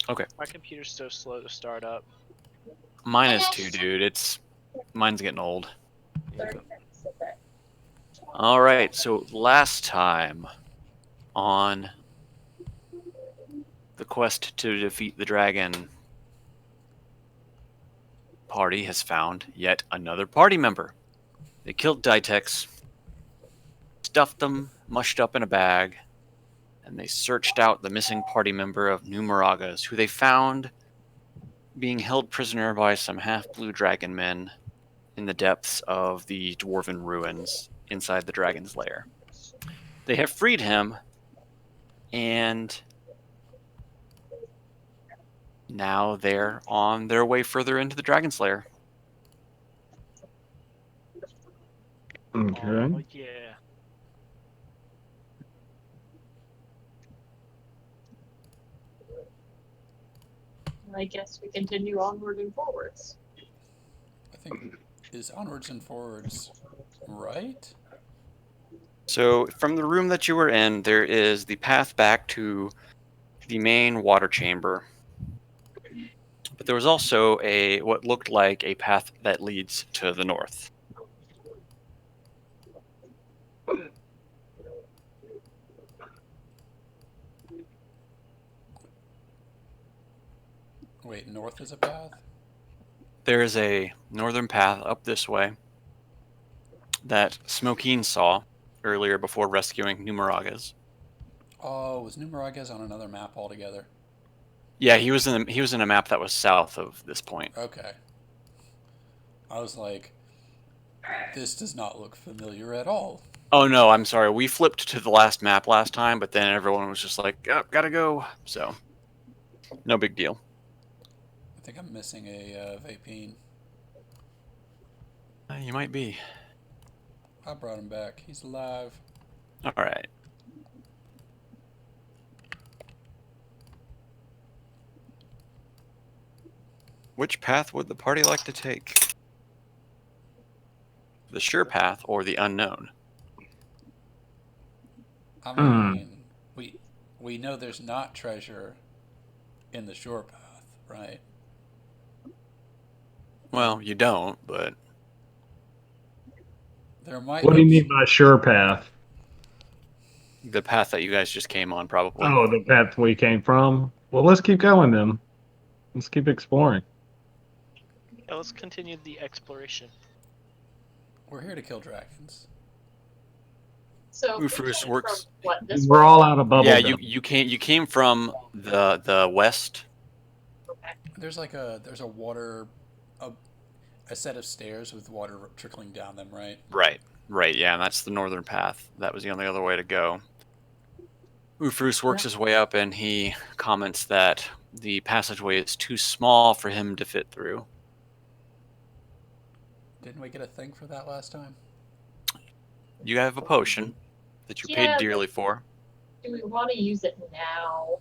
Okay. My computer's so slow to start up. Mine is too, dude. Mine's getting old. Yeah. All right. So last time on the quest to defeat the dragon, party has found yet another party member. They killed Ditex, stuffed them, mushed up in a bag, and they searched out the missing party member of Numeragas, who they found being held prisoner by some half-blue dragon men in the depths of the dwarven ruins inside the dragon's lair. They have freed him, and now they're on their way further into the dragon's lair. Okay. Oh, yeah. I guess we continue onward and forwards. I think is onwards and forwards right? So, from the room that you were in, there is the path back to the main water chamber. But there was also what looked like a path that leads to the north. Wait, north is a path? There is a northern path up this way that Smokeen saw earlier before rescuing Numeragas. Oh, was Numeragas on another map altogether? Yeah, he was in a map that was south of this point. Okay. I was like, this does not look familiar at all. Oh no, I'm sorry. We flipped to the last map last time, but then everyone was just like, oh, gotta go. So, no big deal. I think I'm missing a Vapine. You might be. I brought him back. He's alive. All right. Which path would the party like to take? The sure path or the unknown? I mean, we know there's not treasure in the shore path, right? Well, you don't, but There might What do you be. mean by sure path? the path that you guys just came on, probably. Oh, the path we came from? Well, let's keep going then. Let's keep exploring. Yeah, let's continue the exploration. We're here to kill dragons. So we Ufrus came works- from, what, this We're way? all out of bubble Yeah, gum. you came from the west. Okay. There's a water, a set of stairs with water trickling down them, right? Right, yeah, and that's the northern path. That was the only other way to go. Ufrus works his way up, and he comments that the passageway is too small for him to fit through. Didn't we get a thing for that last time? You have a potion that you Yeah, paid dearly for. Do we want to use it now?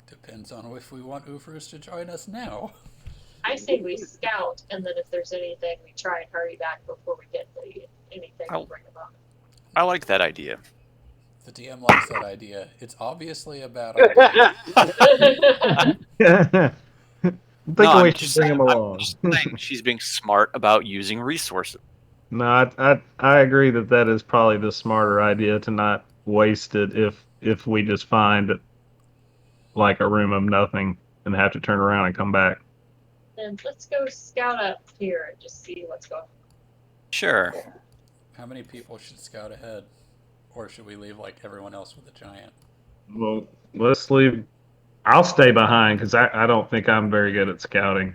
Depends on if we want Ufrus to join us now. I say we scout, and then if there's anything, we try and hurry back before we get anything to bring them up. I like that idea. The DM likes that idea. It's obviously a bad idea. I think No, we I'm should just bring saying, him along. I'm just saying she's being smart about using resources. No, I agree that is probably the smarter idea to not waste it if we just find like a room of nothing and have to turn around and come back. Then let's go scout up here and just see what's going on. Sure. How many people should scout ahead? Or should we leave like everyone else with the giant? Well, let's leave. I'll stay behind because I don't think I'm very good at scouting.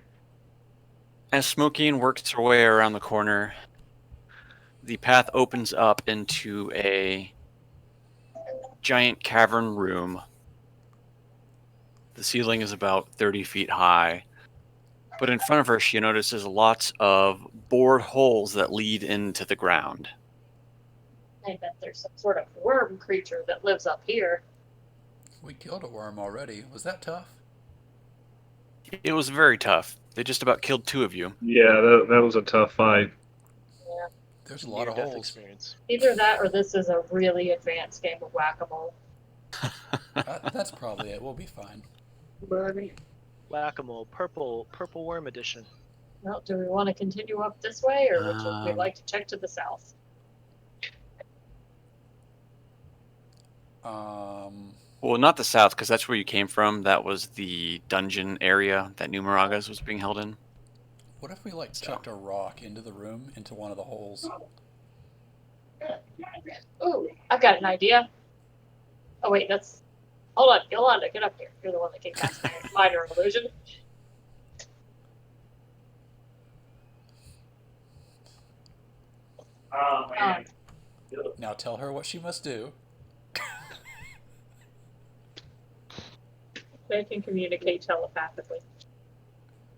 As Smokeen works her way around the corner, the path opens up into a giant cavern room. The ceiling is about 30 feet high. But in front of her, she notices lots of bored holes that lead into the ground. I bet there's some sort of worm creature that lives up here. We killed a worm already. Was that tough? It was very tough. They just about killed 2 of you. Yeah, that was a tough fight. Yeah. There's a lot of Near-death holes. experience. Either that or this is a really advanced game of whack-a-mole. That's probably it. We'll be fine. Whack-a-mole, purple worm edition. Well, do we want to continue up this way, or would we Um, like to check to the south? Well, not the south, because that's where you came from. That was the dungeon area that Numeragas was being held in. What if we like So. chucked a rock into the room, into one of the holes? Ooh, I've got an idea. Oh wait, that's. Hold on, Yolanda, get up here. You're the one that can cast minor illusion. Um, Now tell her what she must do. they can communicate telepathically.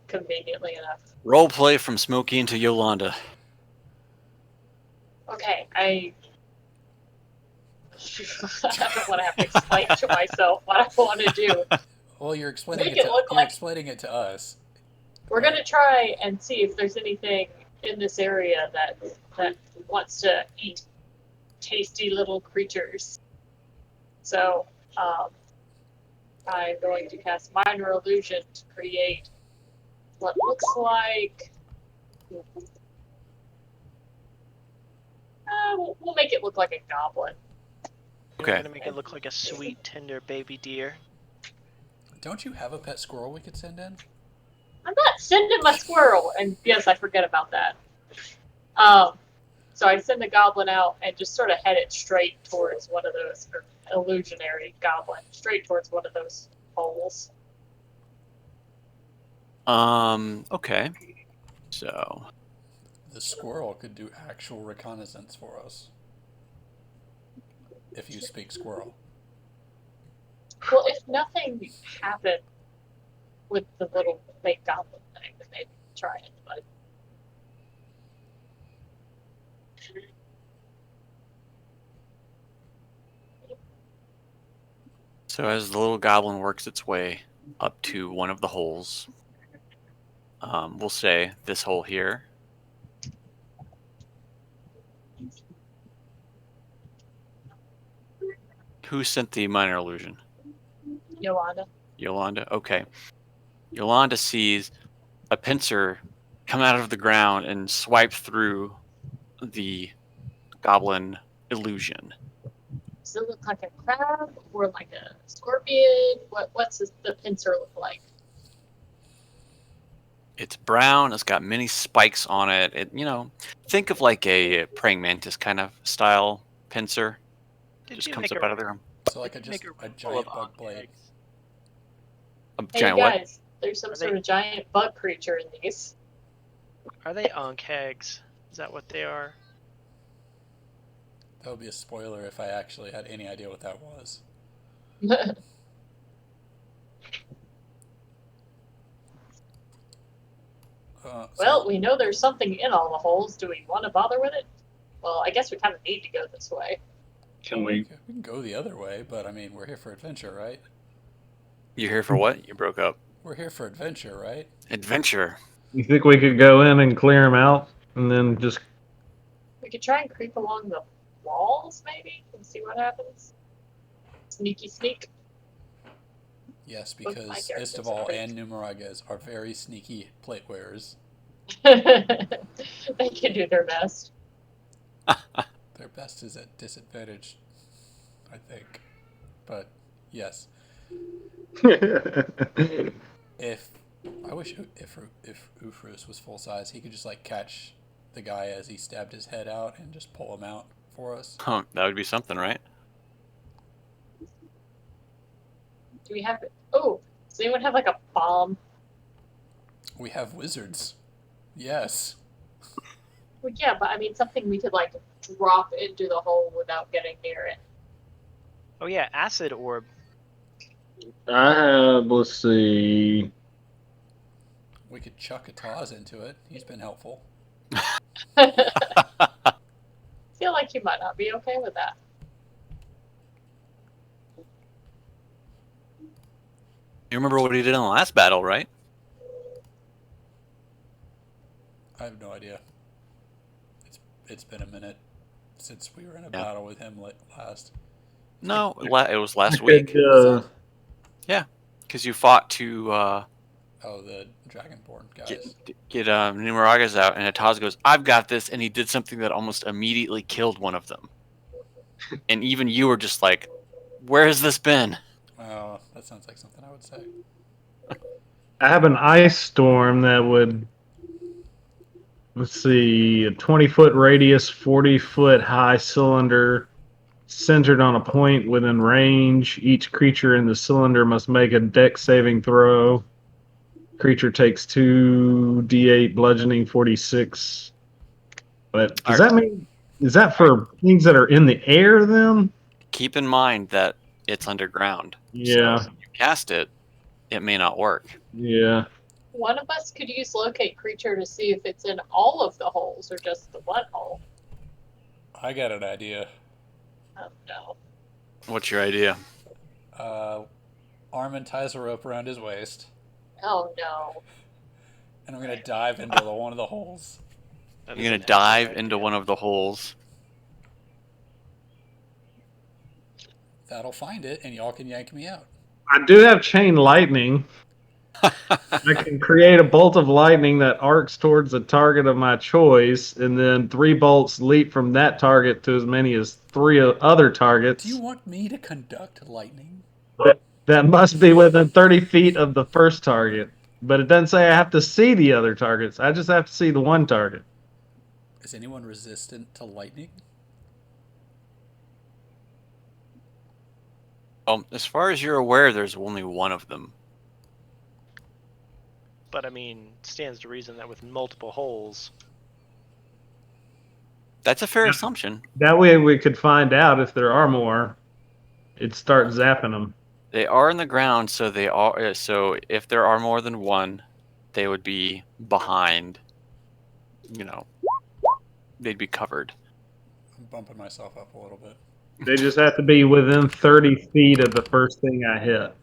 Conveniently enough. Role play from Smokey into Yolanda. Okay, I don't want to have to explain to myself what I want to do. Well, you're explaining Make it it to look you're like- explaining it to us. We're gonna try and see if there's anything in this area that wants to eat tasty little creatures. So, I'm going to cast minor illusion to create what looks like. We'll make it look like a goblin. Okay. We're gonna make it look like a sweet, tender baby deer. Don't you have a pet squirrel we could send in? I'm not sending my squirrel, and yes, I forget about that. So I send the goblin out and just sort of head it straight towards one of those, or illusionary goblin, straight towards one of those holes. Okay. So, The squirrel could do actual reconnaissance for us. If you speak squirrel. Well, if nothing happened with the little fake goblin thing, then maybe try it, but. so as the little goblin works its way up to one of the holes, we'll say this hole here. Who sent the minor illusion? Yolanda. Yolanda? Okay. Yolanda sees a pincer come out of the ground and swipe through the goblin illusion. Does it look like a crab or like a scorpion? What's the pincer look like? It's brown. It's got many spikes on it. Think of like a praying mantis kind of style pincer. Did Just you comes make up a, out of the ground. So like a make just a room full giant of bug blade. eggs? A Hey giant what? guys, there's some Are sort they- of giant bug creature in these. Are they Ankh eggs? Is that what they are? That would be a spoiler if I actually had any idea what that was. Well, we know there's something in all the holes. Do we want to bother with it? Well, I guess we kind of need to go this way. Can we? We can go the other way, but I mean, we're here for adventure, right? You're here for what? You broke up. We're here for adventure, right? Adventure. You think we could go in and clear them out, and then just? We could try and creep along the walls, maybe, and see what happens. Sneaky sneak. Yes, Both my because characters are Istaval pretty- and Numeragas are very sneaky plate wearers. They can do their best. Their best is at disadvantage, I think. But yes, if I wish if Ufrus was full size, he could just like catch the guy as he stabbed his head out and just pull him out for us. Huh, that would be something, right? Do we have? Oh, does anyone have like a bomb? We have wizards. Yes. Well, yeah, but I mean something we could like drop into the hole without getting near it. Oh yeah, acid orb. I have. Let's see. We could chuck a Taz into it. He's been helpful. Feel like you might not be okay with that. You remember what he did in the last battle, right? I have no idea. It's been a minute since we were in a Yeah. battle with him last. No, it was last week. Could, Because you fought to Oh, the Dragonborn guys. Get Numeragas out, and Ataz goes, "I've got this," and he did something that almost immediately killed one of them. And even you were just like, "Where has this been?" Oh, that sounds like something I would say. I have an ice storm that would, let's see, a 20-foot radius, 40-foot high cylinder centered on a point within range. Each creature in the cylinder must make a dex saving throw. Creature takes 2d8 bludgeoning, 46. But does that mean, is that for things that are in the air then? Keep in mind that it's underground. Yeah. So if you cast it, it may not work. Yeah. One of us could use locate creature to see if it's in all of the holes or just the one hole. I got an idea. Oh no. What's your idea? Armin ties a rope around his waist, Oh no. and I'm gonna dive into one of the holes. That You're is gonna an dive excellent into idea. one of the holes. That'll find it, and y'all can yank me out. I do have chain lightning. I can create a bolt of lightning that arcs towards the target of my choice, and then 3 bolts leap from that target to as many as 3 other targets. Do you want me to conduct lightning? That must be within 30 feet of the first target. But it doesn't say I have to see the other targets. I just have to see the one target. Is anyone resistant to lightning? As far as you're aware, there's only one of them. But I mean, stands to reason that with multiple holes, That's a fair assumption. That way we could find out if there are more. It'd start zapping them. They are in the ground, so they are. So if there are more than one, they would be behind. You know, they'd be covered. I'm bumping myself up a little bit. They just have to be within 30 feet of the first thing I hit.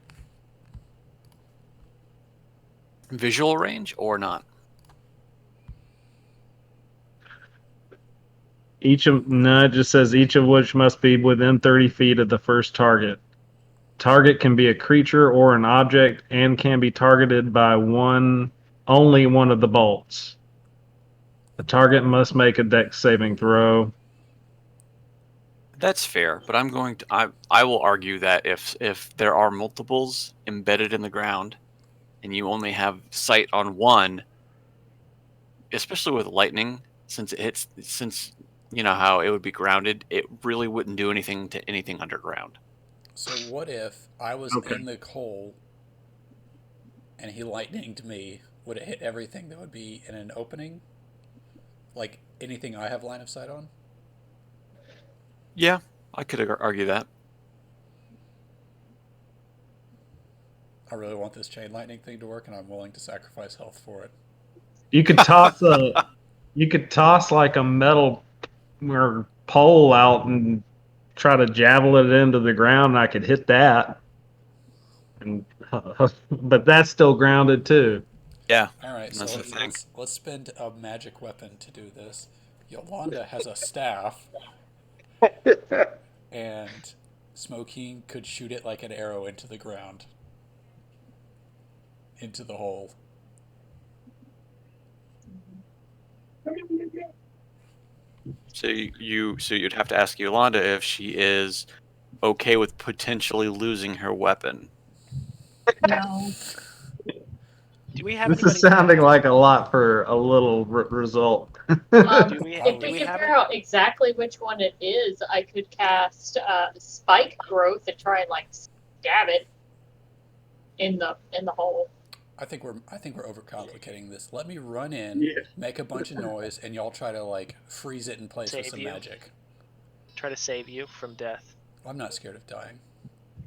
Visual range or not? No, it just says each of which must be within 30 feet of the first target. Target can be a creature or an object and can be targeted by only one of the bolts. The target must make a dex saving throw. That's fair, but I'm going to. I will argue that if there are multiples embedded in the ground, and you only have sight on one, especially with lightning, since you know how it would be grounded, it really wouldn't do anything to anything underground. So what if I was in the hole and he lightninged me? Would it hit everything that would be in an opening? Like anything I have line of sight on? Yeah, I could argue that. I really want this chain lightning thing to work, and I'm willing to sacrifice health for it. You could toss like a metal or pole out and try to javel it into the ground, and I could hit that. And but that's still grounded too. Yeah. All right, so That's the thing. let's spend a magic weapon to do this. Yolanda has a staff, and Smokeen could shoot it like an arrow into the ground, into the hole. So you'd have to ask Yolanda if she is okay with potentially losing her weapon. No. do we have This anybody? is sounding like a lot for a little result. Do we, If do we we can have figure out exactly which one it is, I could cast spike growth and try and like stab it in the hole. I think we're overcomplicating this. Let me run in, make a bunch of noise, and y'all try to like freeze it in place with Save some you. magic. try to save you from death? I'm not scared of dying.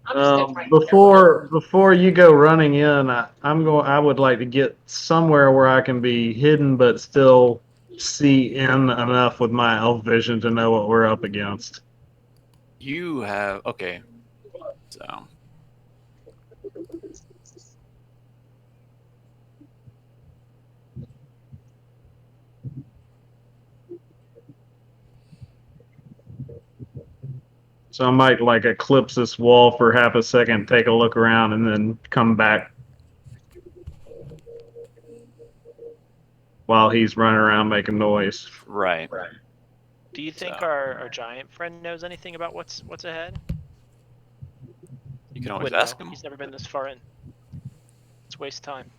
I'm just gonna try and get Before you go running in, I would like to get somewhere where I can be hidden but still see in enough with my elf vision to know what we're up against. You have okay. So So I might like eclipse this wall for half a second, take a look around, and then come back. while he's running around making noise. Right. Do you think So- our giant friend knows anything about what's ahead? You can always Wouldn't ask know. him. He's never been this far in. It's waste time.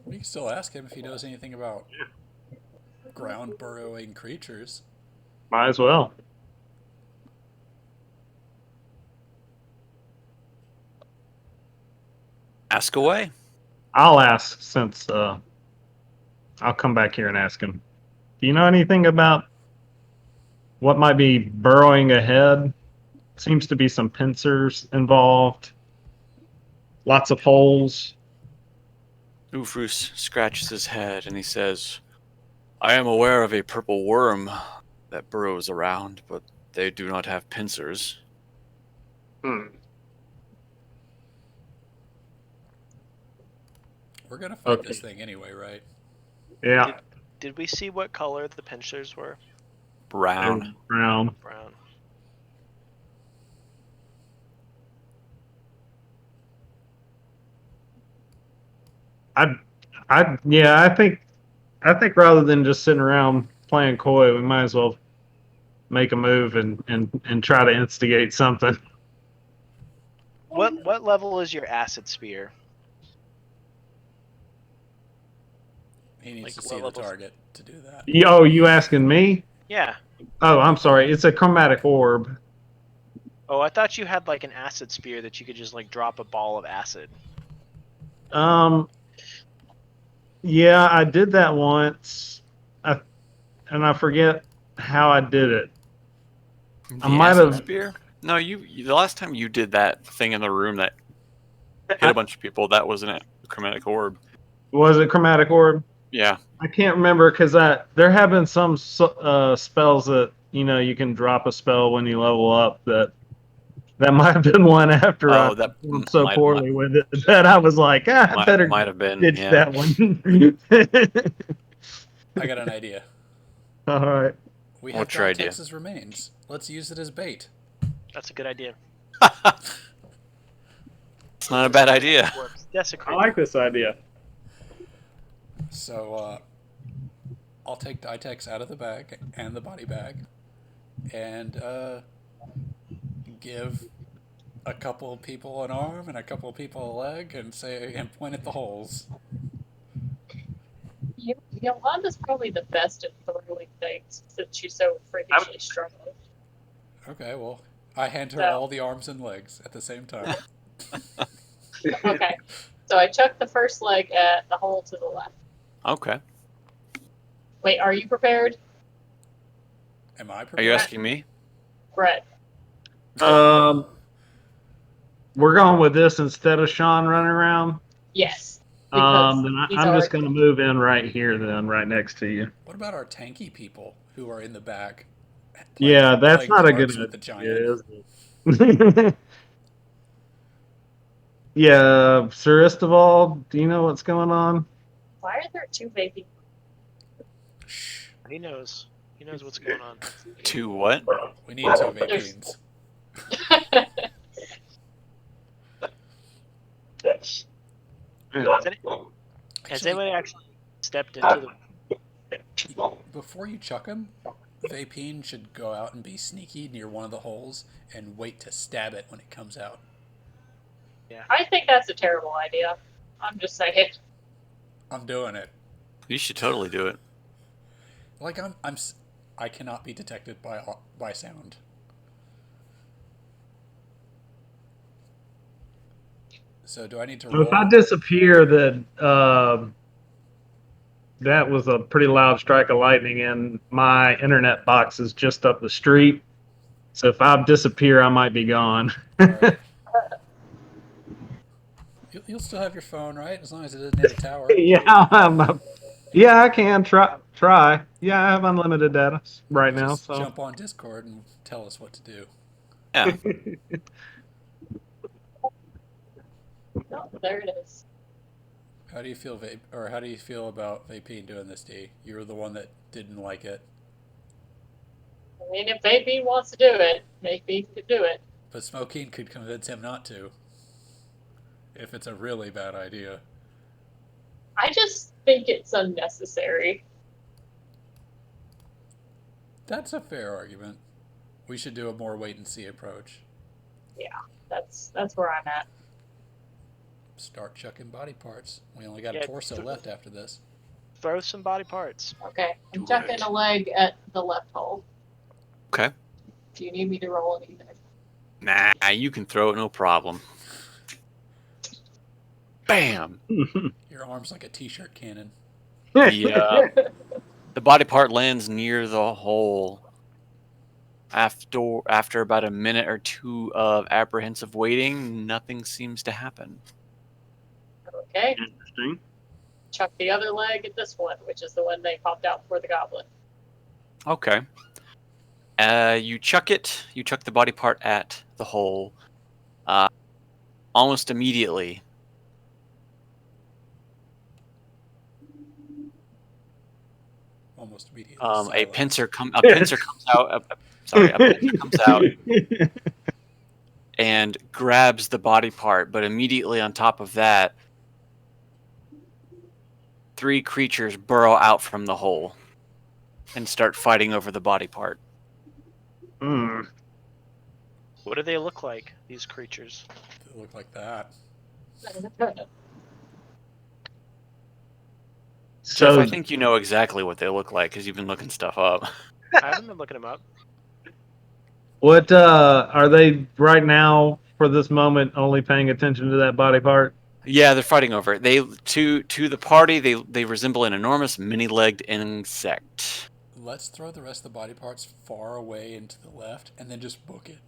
We can still ask him if he knows anything about ground burrowing creatures. Might as well. Ask away. I'll ask since I'll come back here and ask him. Do you know anything about what might be burrowing ahead? Seems to be some pincers involved. Lots of holes. Ufrus scratches his head and he says, I am aware of a purple worm that burrows around, but they do not have pincers. We're gonna fight Okay. this thing anyway, right? Yeah. Did we see what color the pincers were? Brown. Brown. Brown. I think rather than just sitting around playing coy, we might as well make a move and try to instigate something. What level is your acid spear? He needs Like, to what see the levels? target to do that. Oh, you asking me? Yeah. Oh, I'm sorry. It's a chromatic orb. Oh, I thought you had like an acid spear that you could just like drop a ball of acid. Yeah, I did that once. And I forget how I did it. The might acid have- spear? No, you. The last time you did that thing in the room that hit a bunch of people, that wasn't a chromatic orb. Was it chromatic orb? Yeah. I can't remember because there have been some spells that you can drop a spell when you level up. That might have been one after I that performed so might- poorly with it that I was like, I better might have been. ditch Yeah. that one. I got an idea. All right. We have What's your idea? Texas remains. Let's use it as bait. That's a good idea. It's not a bad idea. Works. Desecrate. I like this idea. So I'll take Ditex out of the bag and the body bag, and give a couple of people an arm and a couple of people a leg, and point at the holes. Yolanda's probably the best at throwing things since she's so freakishly strong. Okay, well, I hand her So- all the arms and legs at the same time. Okay. So I chuck the first leg at the hole to the left. Okay. Wait, are you prepared? Am I Are prepared? you asking me? Brett. We're going with this instead of Sean running around. Yes. Because Then he's I'm just already- going to move in right here, then, right next to you. What about our tanky people who are in the back? Yeah, that's playing not a good cards with the idea, giant. is it? Yeah, Sir Istival, do you know what's going on? Why are there two baby? Shh. He knows. He knows what's going on. To what? We need two Vapines. Has anyone actually stepped into the? Before you chuck him, Vapine should go out and be sneaky near one of the holes and wait to stab it when it comes out. I think that's a terrible idea. I'm just saying. I'm doing it. You should totally do it. Like I cannot be detected by sound. So do I need to So roll? if I disappear, that was a pretty loud strike of lightning, and my internet box is just up the street. So if I disappear, I might be gone. Alright. You'll still have your phone, right? As long as it doesn't hit a tower. Yeah, I can try. Yeah, I have unlimited data right now. Just So jump on Discord and tell us what to do. Yeah. No, there it is. How do you feel, how do you feel about Vapine doing this, D? You were the one that didn't like it, I mean, if Baby wants to do it, maybe he could do it. but Smokeen could convince him not to. If it's a really bad idea. I just think it's unnecessary. That's a fair argument. We should do a more wait and see approach. That's where I'm at. Start chucking body parts. We only got Yeah, a torso left after this. Throw some body parts. Okay, I'm Do chucking it. a leg at the left hole. Okay. Do you need me to roll anything? Nah, you can throw it, no problem. Bam! Your arm's like a t-shirt cannon. The body part lands near the hole. After about a minute or two of apprehensive waiting, nothing seems to happen. Okay, Interesting. chuck the other leg at this one, which is the one they popped out for the goblin. Okay. You chuck the body part at the hole. Almost immediately, Almost immediately. a silence. pincer comes out. A pincer comes out and grabs the body part, but immediately on top of that, 3 creatures burrow out from the hole and start fighting over the body part. Hmm. What do they look like, these creatures? They look like that. Jeff, So I think you know exactly what they look like because you've been looking stuff up. I haven't been looking them up. what are they right now for this moment only paying attention to that body part? Yeah, they're fighting over it. They to the party, they resemble an enormous many-legged insect. Let's throw the rest of the body parts far away and to the left, and then just book it.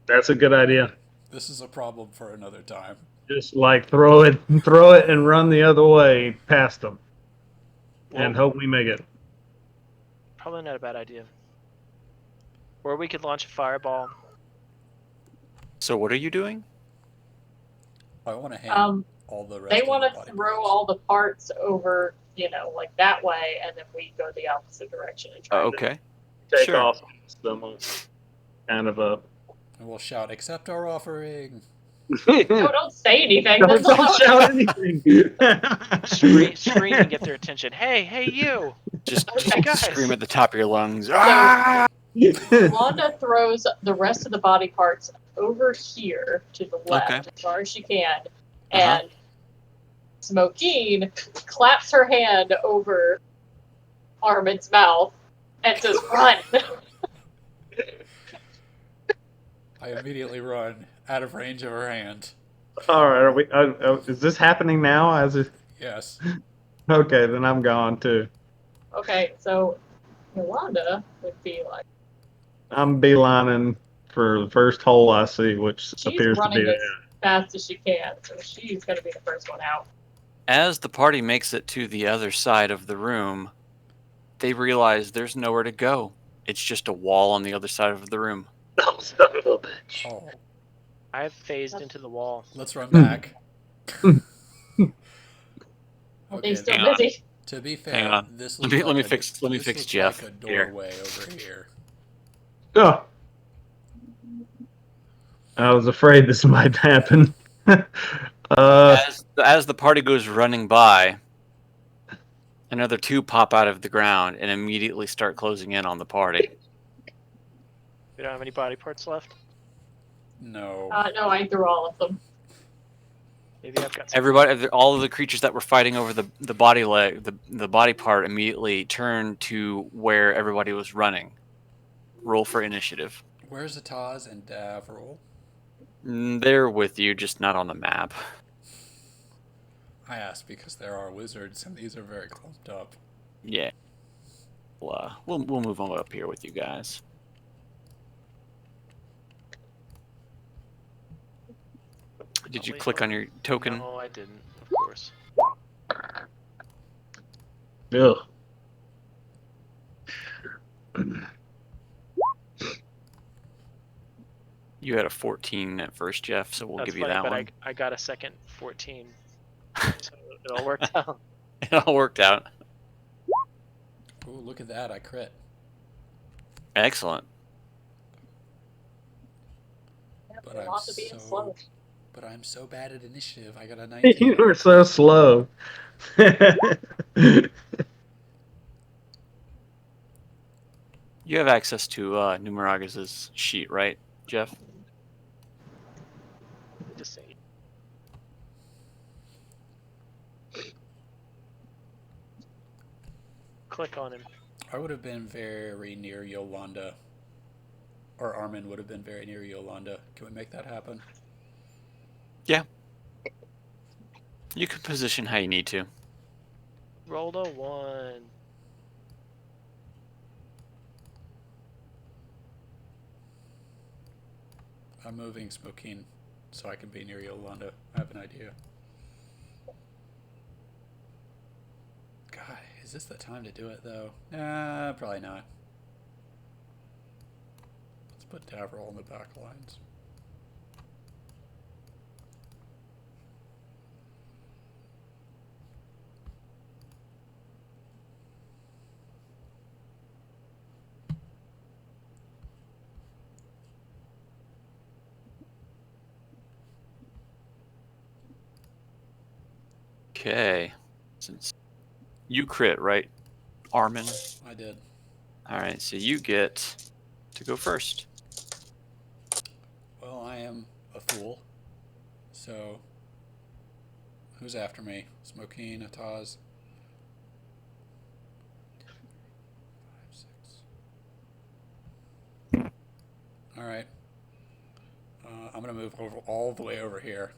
That's a good idea. This is a problem for another time. Just like throw it and run the other way past them, and Well, hope we make it. probably not a bad idea. Or we could launch a fireball. So what are you doing? I want to hand all the rest They of want the to body throw parts. all the parts over, like that way, and then we go the opposite direction and try. Okay. Take Sure. off them. Kind of a. And we'll shout, accept our offering. No, don't say anything. Don't That's all. shout anything. Scream and get their attention. Hey, you! Just Okay, guys. scream at the top of your lungs. Ah! Wanda throws the rest of the body parts over here to the left Okay. as far as she can, and Smokine claps her hand over Armin's mouth and says, "Run!" I immediately run out of range of her hand. All right, are we? Is this happening now? As it, Yes. okay, then I'm gone too. Okay, so Yolanda would be like, I'm beelining for the first hole I see, which she's appears to running be as fast as she can, so she's going to be the first one out. As the party makes it to the other side of the room, they realize there's nowhere to go. It's just a wall on the other side of the room. Oh, son of a bitch. Oh, I have phased into the wall. let's run back. Are Okay, they still hang on. busy? to be fair, Hang on. this Let looks me like fix this looks Jeff like a here. doorway over here. Oh. I was afraid this might happen. As the party goes running by, another 2 pop out of the ground and immediately start closing in on the party. We don't have any body parts left. No. No, I threw all of them. Maybe I've got some. Everybody, all of the creatures that were fighting over the body the body part immediately turned to where everybody was running. Roll for initiative. Where's Ataz and Davril? They're with you, just not on the map. I asked because there are wizards and these are very clumped up. Yeah. We'll move on up here with you guys. Did you Wait, click on your token? No, I didn't. Of course. Ugh. You had a 14 at first, Jeff, so we'll That's give you funny, that but one. I got a second 14. So it all worked out. It all worked out. Ooh, look at that! I crit. Excellent. But There's I'm lots of being so- slow. but I'm so bad at initiative. I got a You 19. are so slow. You have access to Numeragus's sheet, right, Jeff? Just say. Click on him. I would have been very near Yolanda. Or Armin would have been very near Yolanda. Can we make that happen? You can position how you need to. Rolled a 1. I'm moving Smokin so I can be near Yolanda. I have an idea. God, is this the time to do it though? Nah, probably not. Let's put Davril on the back lines. Okay. Since you crit, right, Armin? I did. All right, so you get to go first. Well, I am a fool. So, who's after me? Smokin, Ataz. 5, 6. All right. I'm gonna move over all the way over here,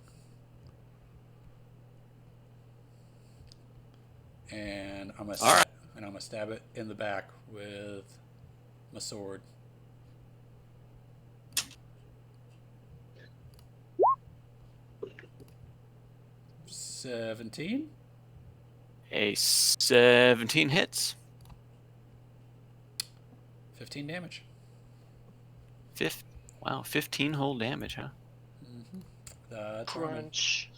and I'm gonna stab it in the back with my sword. $17. A 17 hits. 15 damage. Wow, 15 whole damage, huh? That's Armin. Crunch.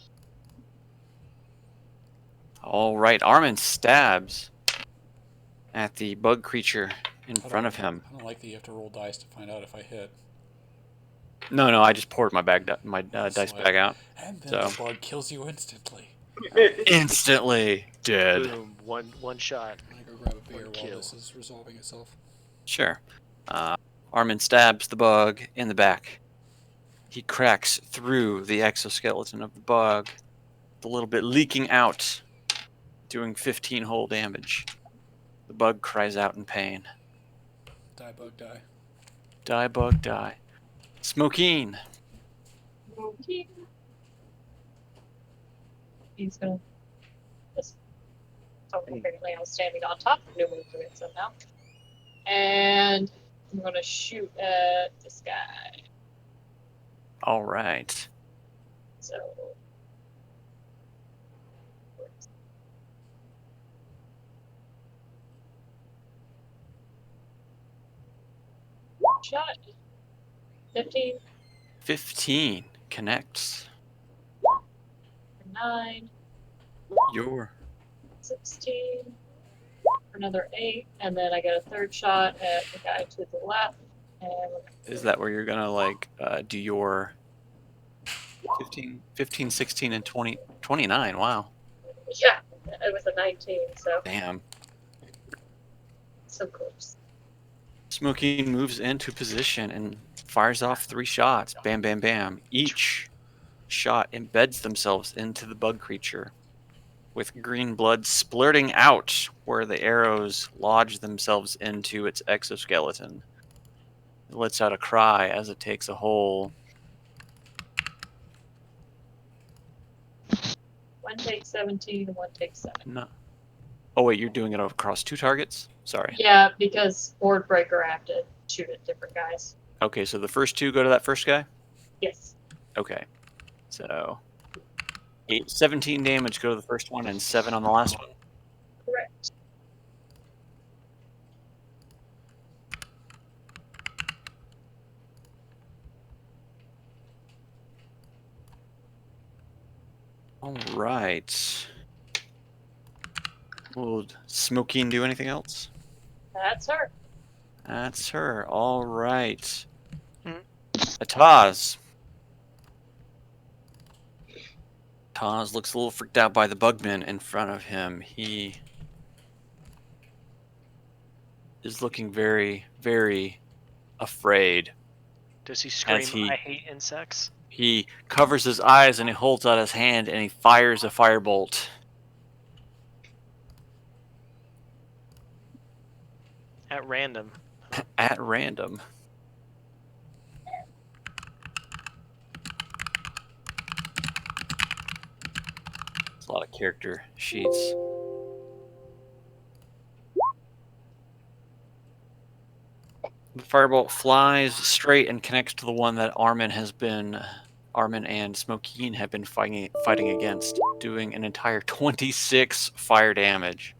All right, Armin stabs at the bug creature in front of him. I don't like that you have to roll dice to find out if I hit. No, I just poured my dice bag out. And then So. the bug kills you instantly. Instantly dead. Boom. One shot. I'm gonna go grab a beer One while kill. this is resolving itself. Sure. Armin stabs the bug in the back. He cracks through the exoskeleton of the bug, a little bit leaking out, doing 15 whole damage. The bug cries out in pain. Die, bug, die. Die, bug, die. Smokeen. Okay. He's gonna. So apparently, I was standing on top of Newman doing it somehow. And I'm gonna shoot at this guy. All right. So. Shot. 15, 15 connects. 9, Your 16, another 8, and then I get a third shot at the guy to the left. And is that where you're gonna like do your 15, 16, and 20, 29? Wow. yeah, it was a 19, so Damn. so close. Smokeen moves into position and fires off 3 shots. Bam, bam, bam. Each shot embeds themselves into the bug creature, with green blood splurting out where the arrows lodge themselves into its exoskeleton. It lets out a cry as it takes a hole. One takes 17 and one takes 7. No. Oh, wait, you're doing it across 2 targets? Sorry. Yeah, because Board Breaker I have to shoot at different guys. Okay, so the first 2 go to that first guy? Yes. Okay. So 17 damage go to the first one and 7 on the last one. Correct. All right. Will Smokeen do anything else? That's her. That's her. All right. Hmm. Ataz. Taz looks a little freaked out by the bugman in front of him. He is looking very, very afraid. Does he scream, he- I hate insects? He covers his eyes and he holds out his hand and he fires a firebolt. At random. At random. There's a lot of character sheets. The firebolt flies straight and connects to the one that Armin and Smokeen have been fighting against, doing an entire 26 fire damage.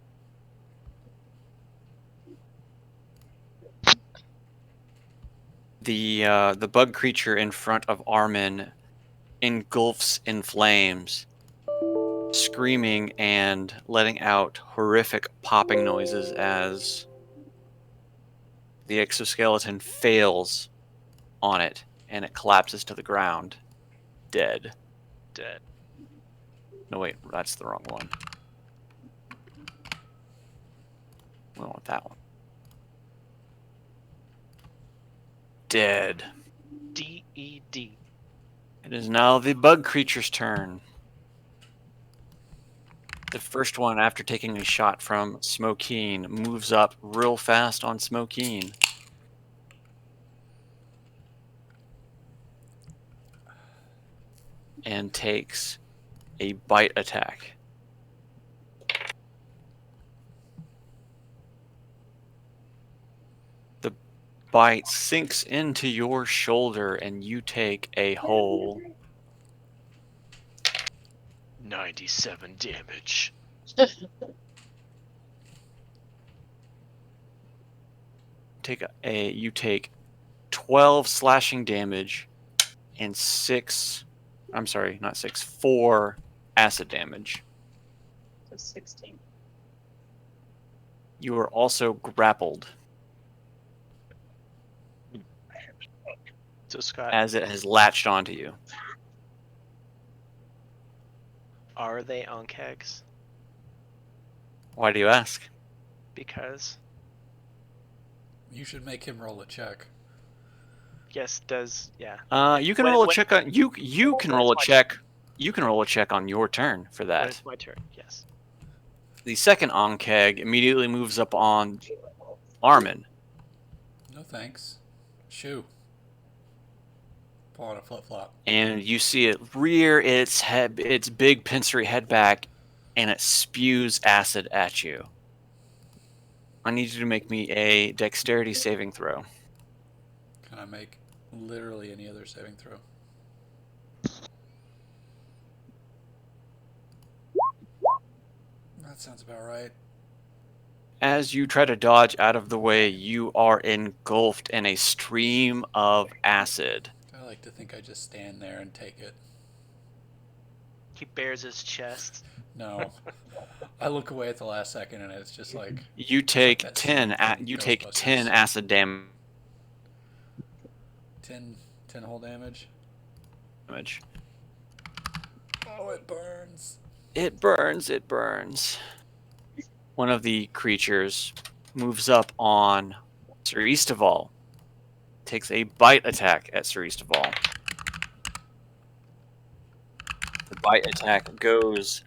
The bug creature in front of Armin engulfs in flames, screaming and letting out horrific popping noises as the exoskeleton fails on it and it collapses to the ground, dead. Dead. No, wait, that's the wrong one. We want that one. Dead. D-E-D. It is now the bug creature's turn. The first one, after taking a shot from Smokeen, moves up real fast on Smokeen. And takes a bite attack. The bite sinks into your shoulder and you take a whole 97 damage. You take 12 slashing damage and 4 acid damage. So 16. You are also grappled So Scott, as it has latched onto you. are they on kegs? Why do you ask? Because You should make him roll a check. yes, does yeah. You can When- roll a when- check on you can When roll a it's my check. You can roll a check on your turn for When that. it's my turn, yes. The second Onkeg immediately moves up on Armin. No thanks. Shoo. Pull on a flip flop. And you see it rear its head, its big pincery head back, and it spews acid at you. I need you to make me a dexterity saving throw. Can I make literally any other saving throw? That sounds about right. As you try to dodge out of the way, you are engulfed in a stream of acid. I like to think I just stand there and take it. He bares his chest. No. I look away at the last second and it's just like You take that 10. scene from You take Ghostbusters. 10 acid damage. 10 whole damage. Oh, it burns. It burns. It burns. One of the creatures moves up on Sir Eastaval. Takes a bite attack at Sir Eastaval. The bite attack goes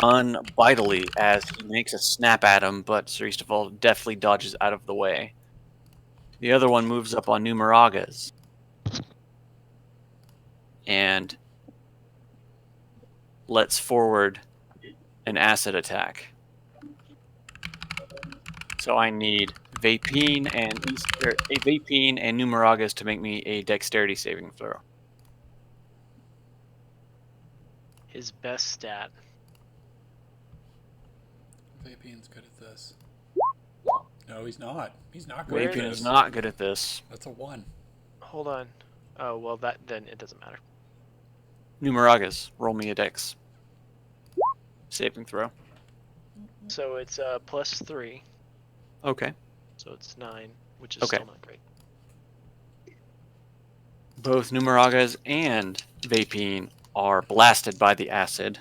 unbitely as he makes a snap at him, but Sir Eastaval deftly dodges out of the way. The other one moves up on Numeragas and lets forward an acid attack. So I need Vapine and Numeragas to make me a dexterity saving throw. His best stat. Vapien's good at this. No, he's not. He's not good Where at Vapine this. is not good at this. That's a 1. Hold on. Oh well, then it doesn't matter. Numeragas, roll me a dex saving throw. So it's +3, Okay. so it's 9, which is Okay. still not great. Both Numeragas and Vapine are blasted by the acid.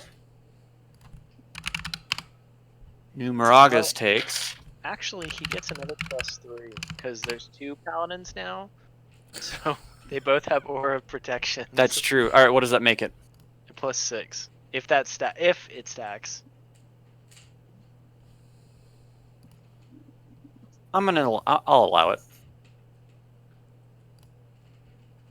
Numeragus Oh. takes. Actually, he gets another +3 because there's 2 paladins now, so they both have aura of protection. That's true. All right, what does that make it? +6 if if it stacks. I'll allow it.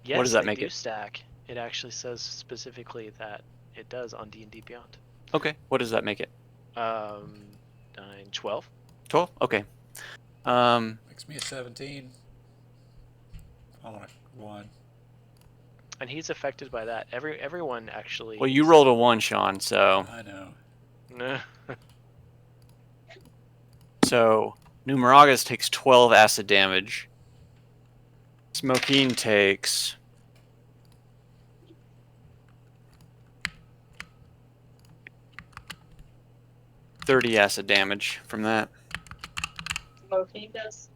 Yes, does that they make do it? stack. It actually says specifically that it does on D&D Beyond. Okay, what does that make it? 9, 12. 12? Okay. Makes me a 17. On a 1. And he's affected by that. Everyone actually. Well, you rolled a 1, Sean, so I know. Numeragus takes 12 acid damage. Smokine takes 30 acid damage from that. Smoking does.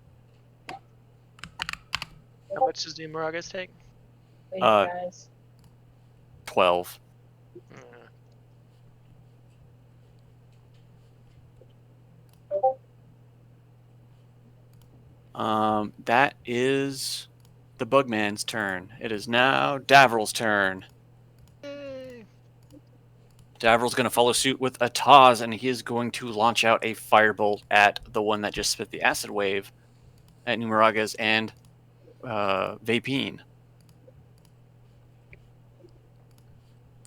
How much does Numeragus take? Wait, Uh, guys. 12. That is the Bugman's turn. It is now Davril's turn. Yay. Davril's going to follow suit with a Taz, and he is going to launch out a firebolt at the one that just spit the acid wave at Numeragas and Vapine.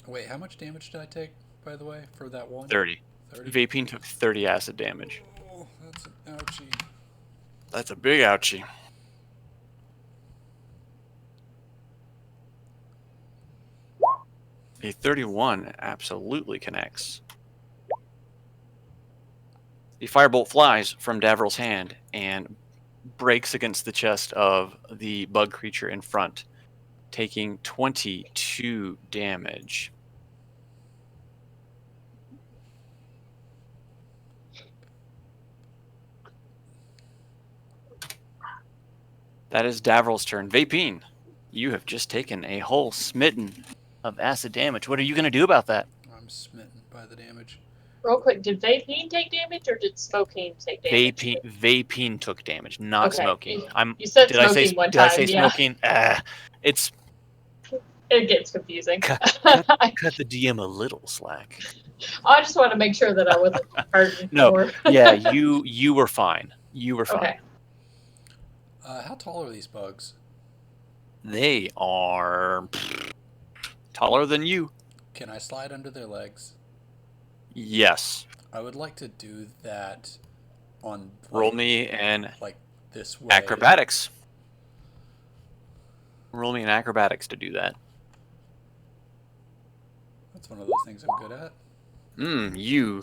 Wait, how much damage did I take, by the way, for that one? 30. 30? Vapine took 30 acid damage. Oh, that's an ouchie. That's a big ouchie. A 31 absolutely connects. The firebolt flies from Davril's hand and breaks against the chest of the bug creature in front, taking 22 damage. That is Davril's turn. Vapine, you have just taken a whole smitten of acid damage. What are you going to do about that? I'm smitten by the damage. Real quick, did Vapine take damage or did Smoking take damage? Vapine took damage, not Okay. Smoking. You said Did I Smoking say one did I time, say yeah. Smoking? It's It gets confusing. cut the DM a little slack. I just want to make sure that I wasn't hurting. No, more. yeah, you were fine. You were fine. Okay. How tall are these bugs? They are taller than you. Can I slide under their legs? Yes. I would like to do that on... Roll me an like this way. acrobatics. Roll me an acrobatics to do that. That's one of those things I'm good at. You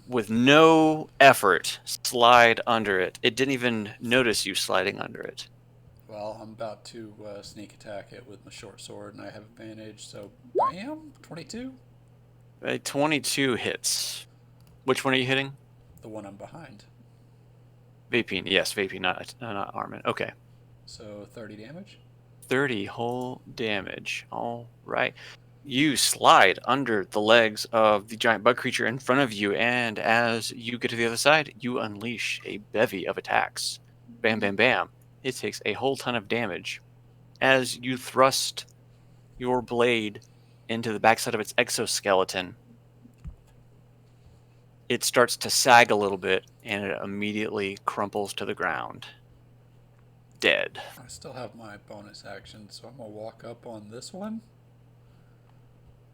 with no effort slide under it. It didn't even notice you sliding under it. Well, I'm about to sneak attack it with my short sword, and I have advantage, so bam, 22. A 22 hits. Which one are you hitting? The one I'm behind. Vapine. Yes, Vapine, not Armin. Okay. So 30 damage. 30 whole damage. All right. You slide under the legs of the giant bug creature in front of you, and as you get to the other side, you unleash a bevy of attacks. Bam, bam, bam. It takes a whole ton of damage. As you thrust your blade into the backside of its exoskeleton, it starts to sag a little bit, and it immediately crumples to the ground. Dead. I still have my bonus action, so I'm going to walk up on this one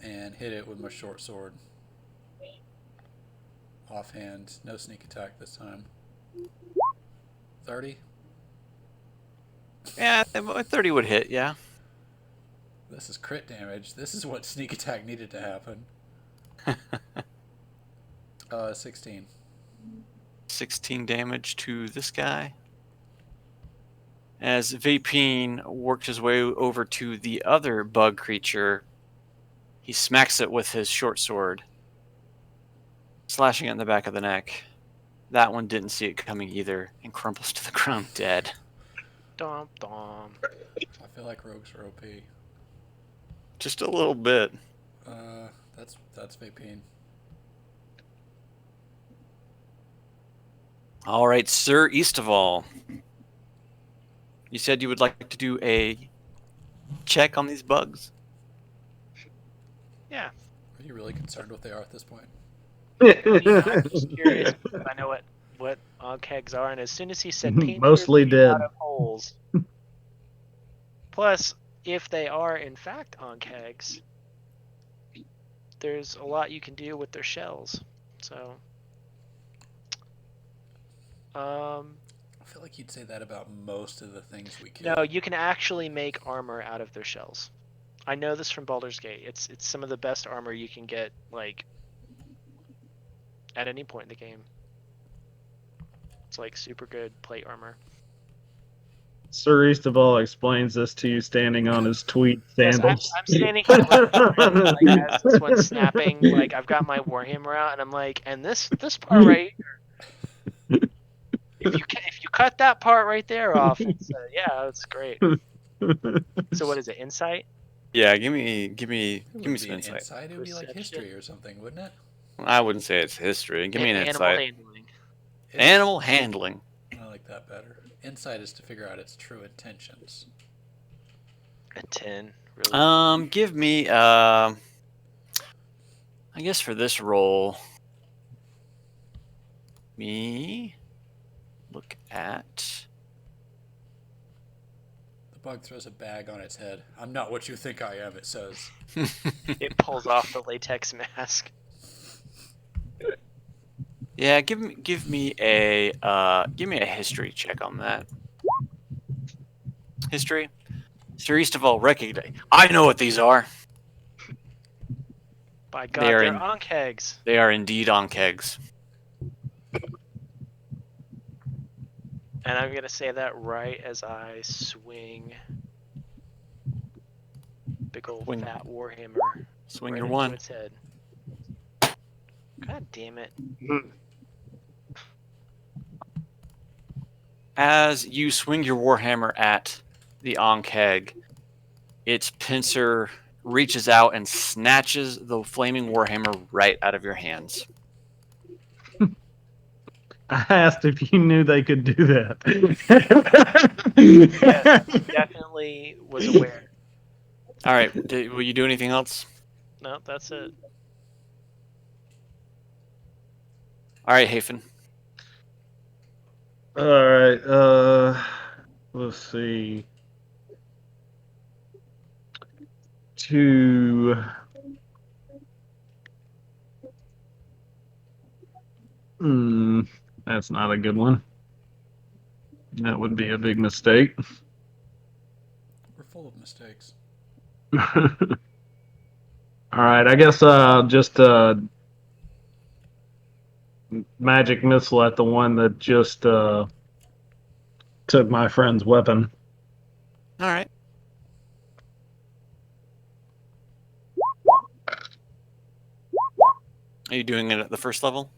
and hit it with my short sword. Offhand, no sneak attack this time. 30. Yeah, 30 would hit, yeah. This is crit damage. This is what sneak attack needed to happen. 16. 16 damage to this guy. As Vapine worked his way over to the other bug creature, he smacks it with his short sword, slashing it in the back of the neck. That one didn't see it coming either and crumples to the ground dead. Dom dom. I feel like rogues are OP. Just a little bit. That's vaping. All right, Sir Eastaval. You said you would like to do a check on these bugs? Yeah. Are you really concerned what they are at this point? I'm just curious if I know what kegs are, and as soon as he said paint Mostly out dead. of holes. Plus, if they are in fact on kegs, there's a lot you can do with their shells. So, I feel like you'd say that about most of the things we kill. no, you can actually make armor out of their shells. I know this from Baldur's Gate. It's some of the best armor you can get, like, at any point in the game. It's like super good plate armor. Sir Eastaval explains this to you standing on his tweed Yes, sandals. I'm standing here like as this one's snapping. Like I've got my warhammer out, and I'm like, and this part right here, if you cut that part right there off, it's yeah, it's great. So what is it? Insight? Yeah, give me It some wouldn't be an insight. insight. It would be like Perception. history or something, wouldn't it? I wouldn't say it's history. Give me an Animal insight. handling. Animal handling. I like that better. Insight is to figure out its true intentions. A 10. Really? Give me I guess for this roll, me look at. The bug throws a bag on its head. I'm not what you think I am, it says. It pulls off the latex mask. Yeah, give me a history check on that. History. Sir Eastaval, recognize. I know what these are. By God, They're they're in- on kegs. They are indeed on kegs. And I'm gonna say that right as I swing big old Swing. fat warhammer Swing right your into one. its head. God damn it. As you swing your warhammer at the Ankeg, its pincer reaches out and snatches the flaming warhammer right out of your hands. I asked if you knew they could do that. Yes, definitely was aware. All right, will you do anything else? No, that's it. All right, Hafen. All right. Let's see. That's not a good one. That would be a big mistake. We're full of mistakes. All right, I guess just magic missile at the one that just took my friend's weapon. All right. Are you doing it at the first level?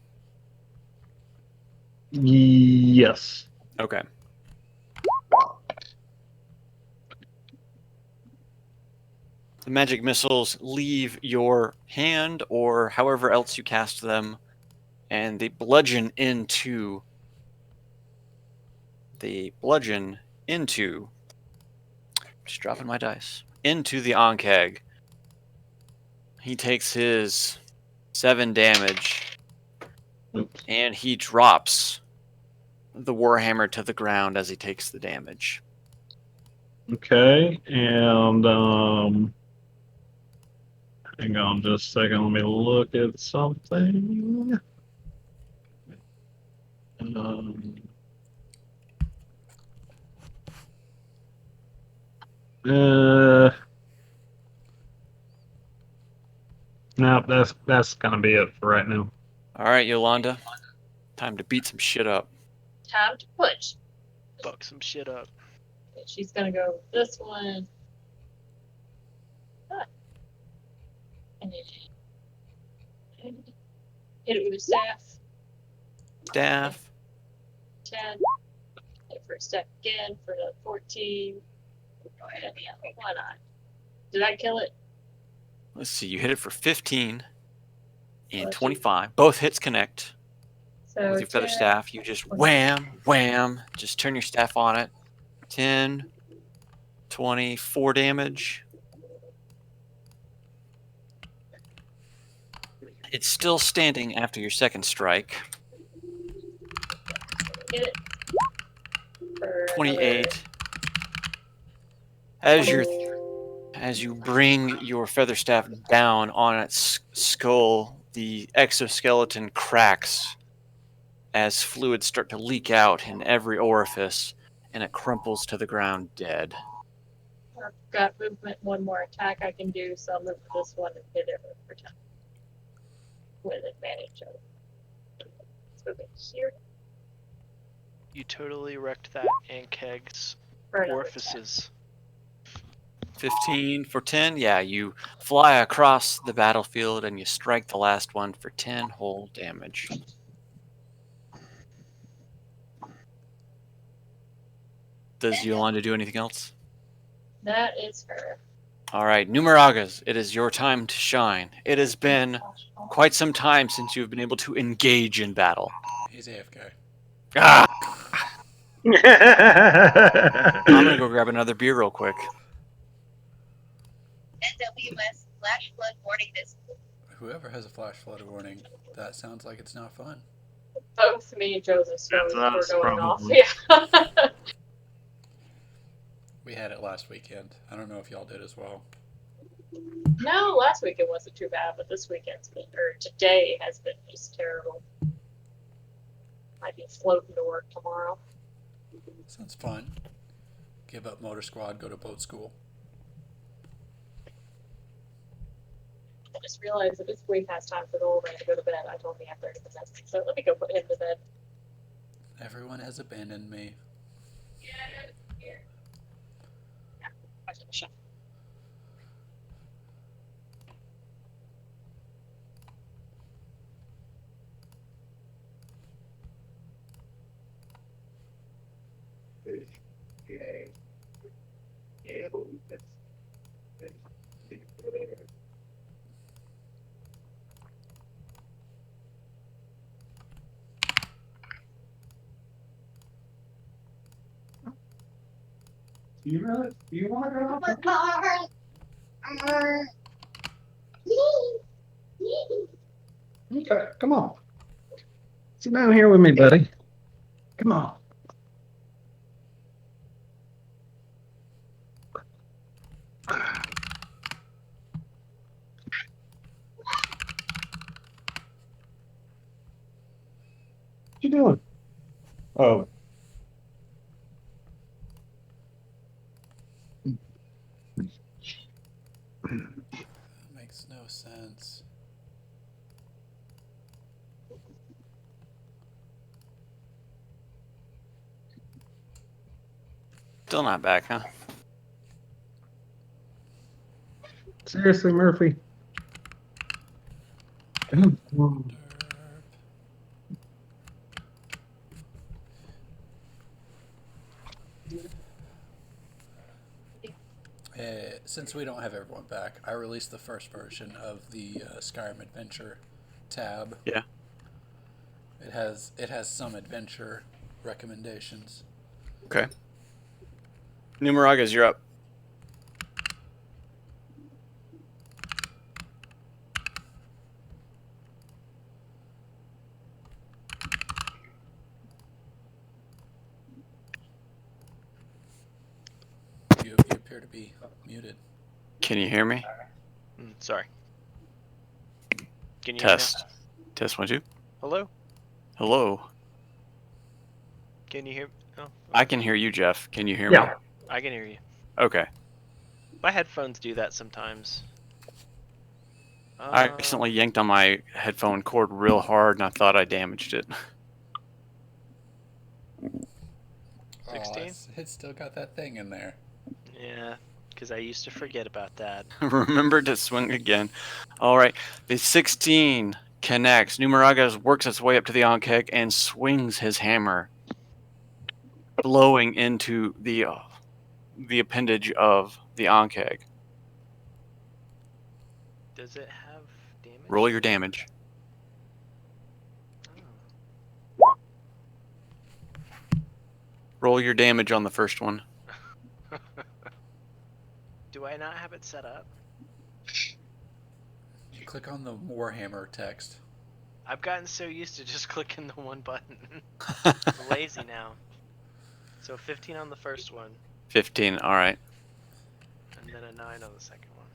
Yes. Okay. The magic missiles leave your hand or however else you cast them, and they bludgeon into just dropping my dice into the Ankeg. He takes his 7 damage, Oops. and he drops the warhammer to the ground as he takes the damage. Okay, and hang on just a second. Let me look at something. Nope, that's gonna be it for right now. All right, Yolanda, time to beat some shit up. Time to push. Fuck some shit up. She's gonna go with this one. And then hit it with a staff. Staff. 10. Hit for a staff again for the 14. Go ahead and why not? Did I kill it? Let's see. You hit it for 15 and Let's see. 25. Both hits connect. So With your feather 10, staff, you just wham, wham. Just turn your staff on it. 10, 24 damage. It's still standing after your second strike. hit it for 28. As you bring your feather staff down on its skull, the exoskeleton cracks as fluids start to leak out in every orifice, and it crumples to the ground dead. I've got movement, one more attack I can do, so I'll move to this one and hit it for 10 with advantage. Let's move it here You totally wrecked that Ankeg's for another orifices. 15 for 10. Yeah, you fly across the battlefield and you strike the last one for 10 whole damage. Does Yolanda do anything else? attack. That is her. All right, Numeragas, it is your time to shine. It has been quite some time since you've been able to engage in battle. He's AFK. Ah! I'm gonna go grab another beer real quick. NWS flash flood warning this. Whoever has a flash flood warning, that sounds like it's not fun. Both me and Joseph That's were us, going off. probably. Yeah. We had it last weekend. I don't know if y'all did as well. No, last weekend wasn't too bad, but this weekend's been, or today has been just terrible. Might be floating to work tomorrow. Sounds fun. Give up motor squad, go to boat school. I just realized that it's way past time for the old man to go to bed. I told him he had 30 minutes, so let me go put him to bed. Everyone has abandoned me. I should have shut. Do you want to go? Okay, come on. Sit down here with me, buddy. Come on. What you doing? Oh. That makes no sense. Still not back, huh? Seriously, Murphy? Come on. Since we don't have everyone back, I released the first version of the Skyrim Adventure tab. Yeah. It has some adventure recommendations. Okay. Numeragas, you're up. You appear to be muted. Can you hear me? Sorry. Can you hear me Test. Test 1, 2. now? Hello? Hello. Can you hear? Oh, I can hear you, Jeff. Can you hear Yeah. me? I can hear you. Okay. My headphones do that sometimes. I accidentally yanked on my headphone cord real hard and I thought I damaged it. 16? It's still got that thing in there. Yeah, because I used to forget about that. Remember to swing again. All right. The 16 connects. Numeragas works its way up to the Ankeg and swings his hammer, blowing into the appendage of the Ankeg. Does it have damage? Roll your damage. Oh. Roll your damage on the first one. Do I not have it set up? You click on the Warhammer text. I've gotten so used to just clicking the one button. I'm lazy now. So 15 on the first one, 15. All right. and then a 9 on the second one.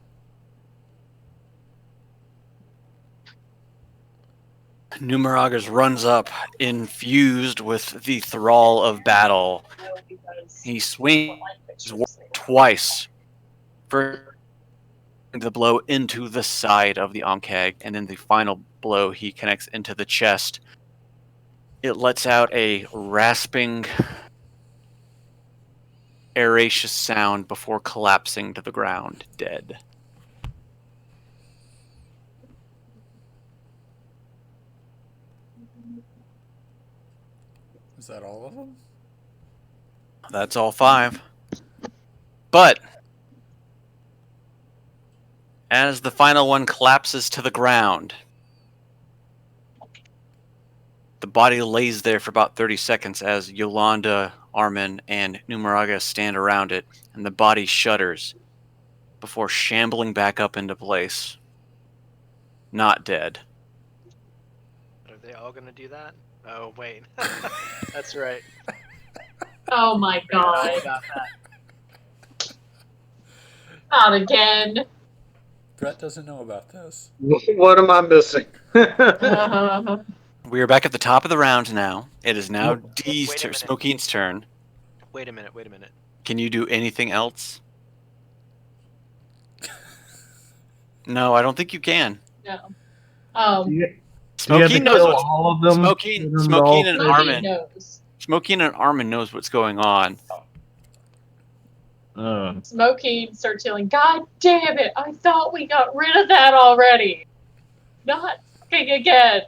Numeragas runs up, infused with the thrall of battle. No, because He swings pictures. twice. First, the blow into the side of the Ankeg, and then the final blow he connects into the chest. It lets out a rasping, aeraceous sound before collapsing to the ground, dead. Is that all of them? That's all 5. But as the final one collapses to the ground, the body lays there for about 30 seconds as Yolanda, Armin, and Numeraga stand around it, and the body shudders before shambling back up into place. Not dead. Are they all gonna do that? Oh wait, that's right. Oh my Forgot all god. about that. Not again. Brett doesn't know about this. What am I missing? We are back at the top of the round now. It is now D's Wait a turn, minute. Smokeen's turn. Wait a minute. Can you do anything else? No, I don't think you can. No. You have to Smokeen knows kill what's all of them. Smokeen- Get them Smokeen all- and Nobody Armin. knows. Smokeen and Armin knows what's going on. Smokey starts yelling, God damn it! I thought we got rid of that already! Not fucking again!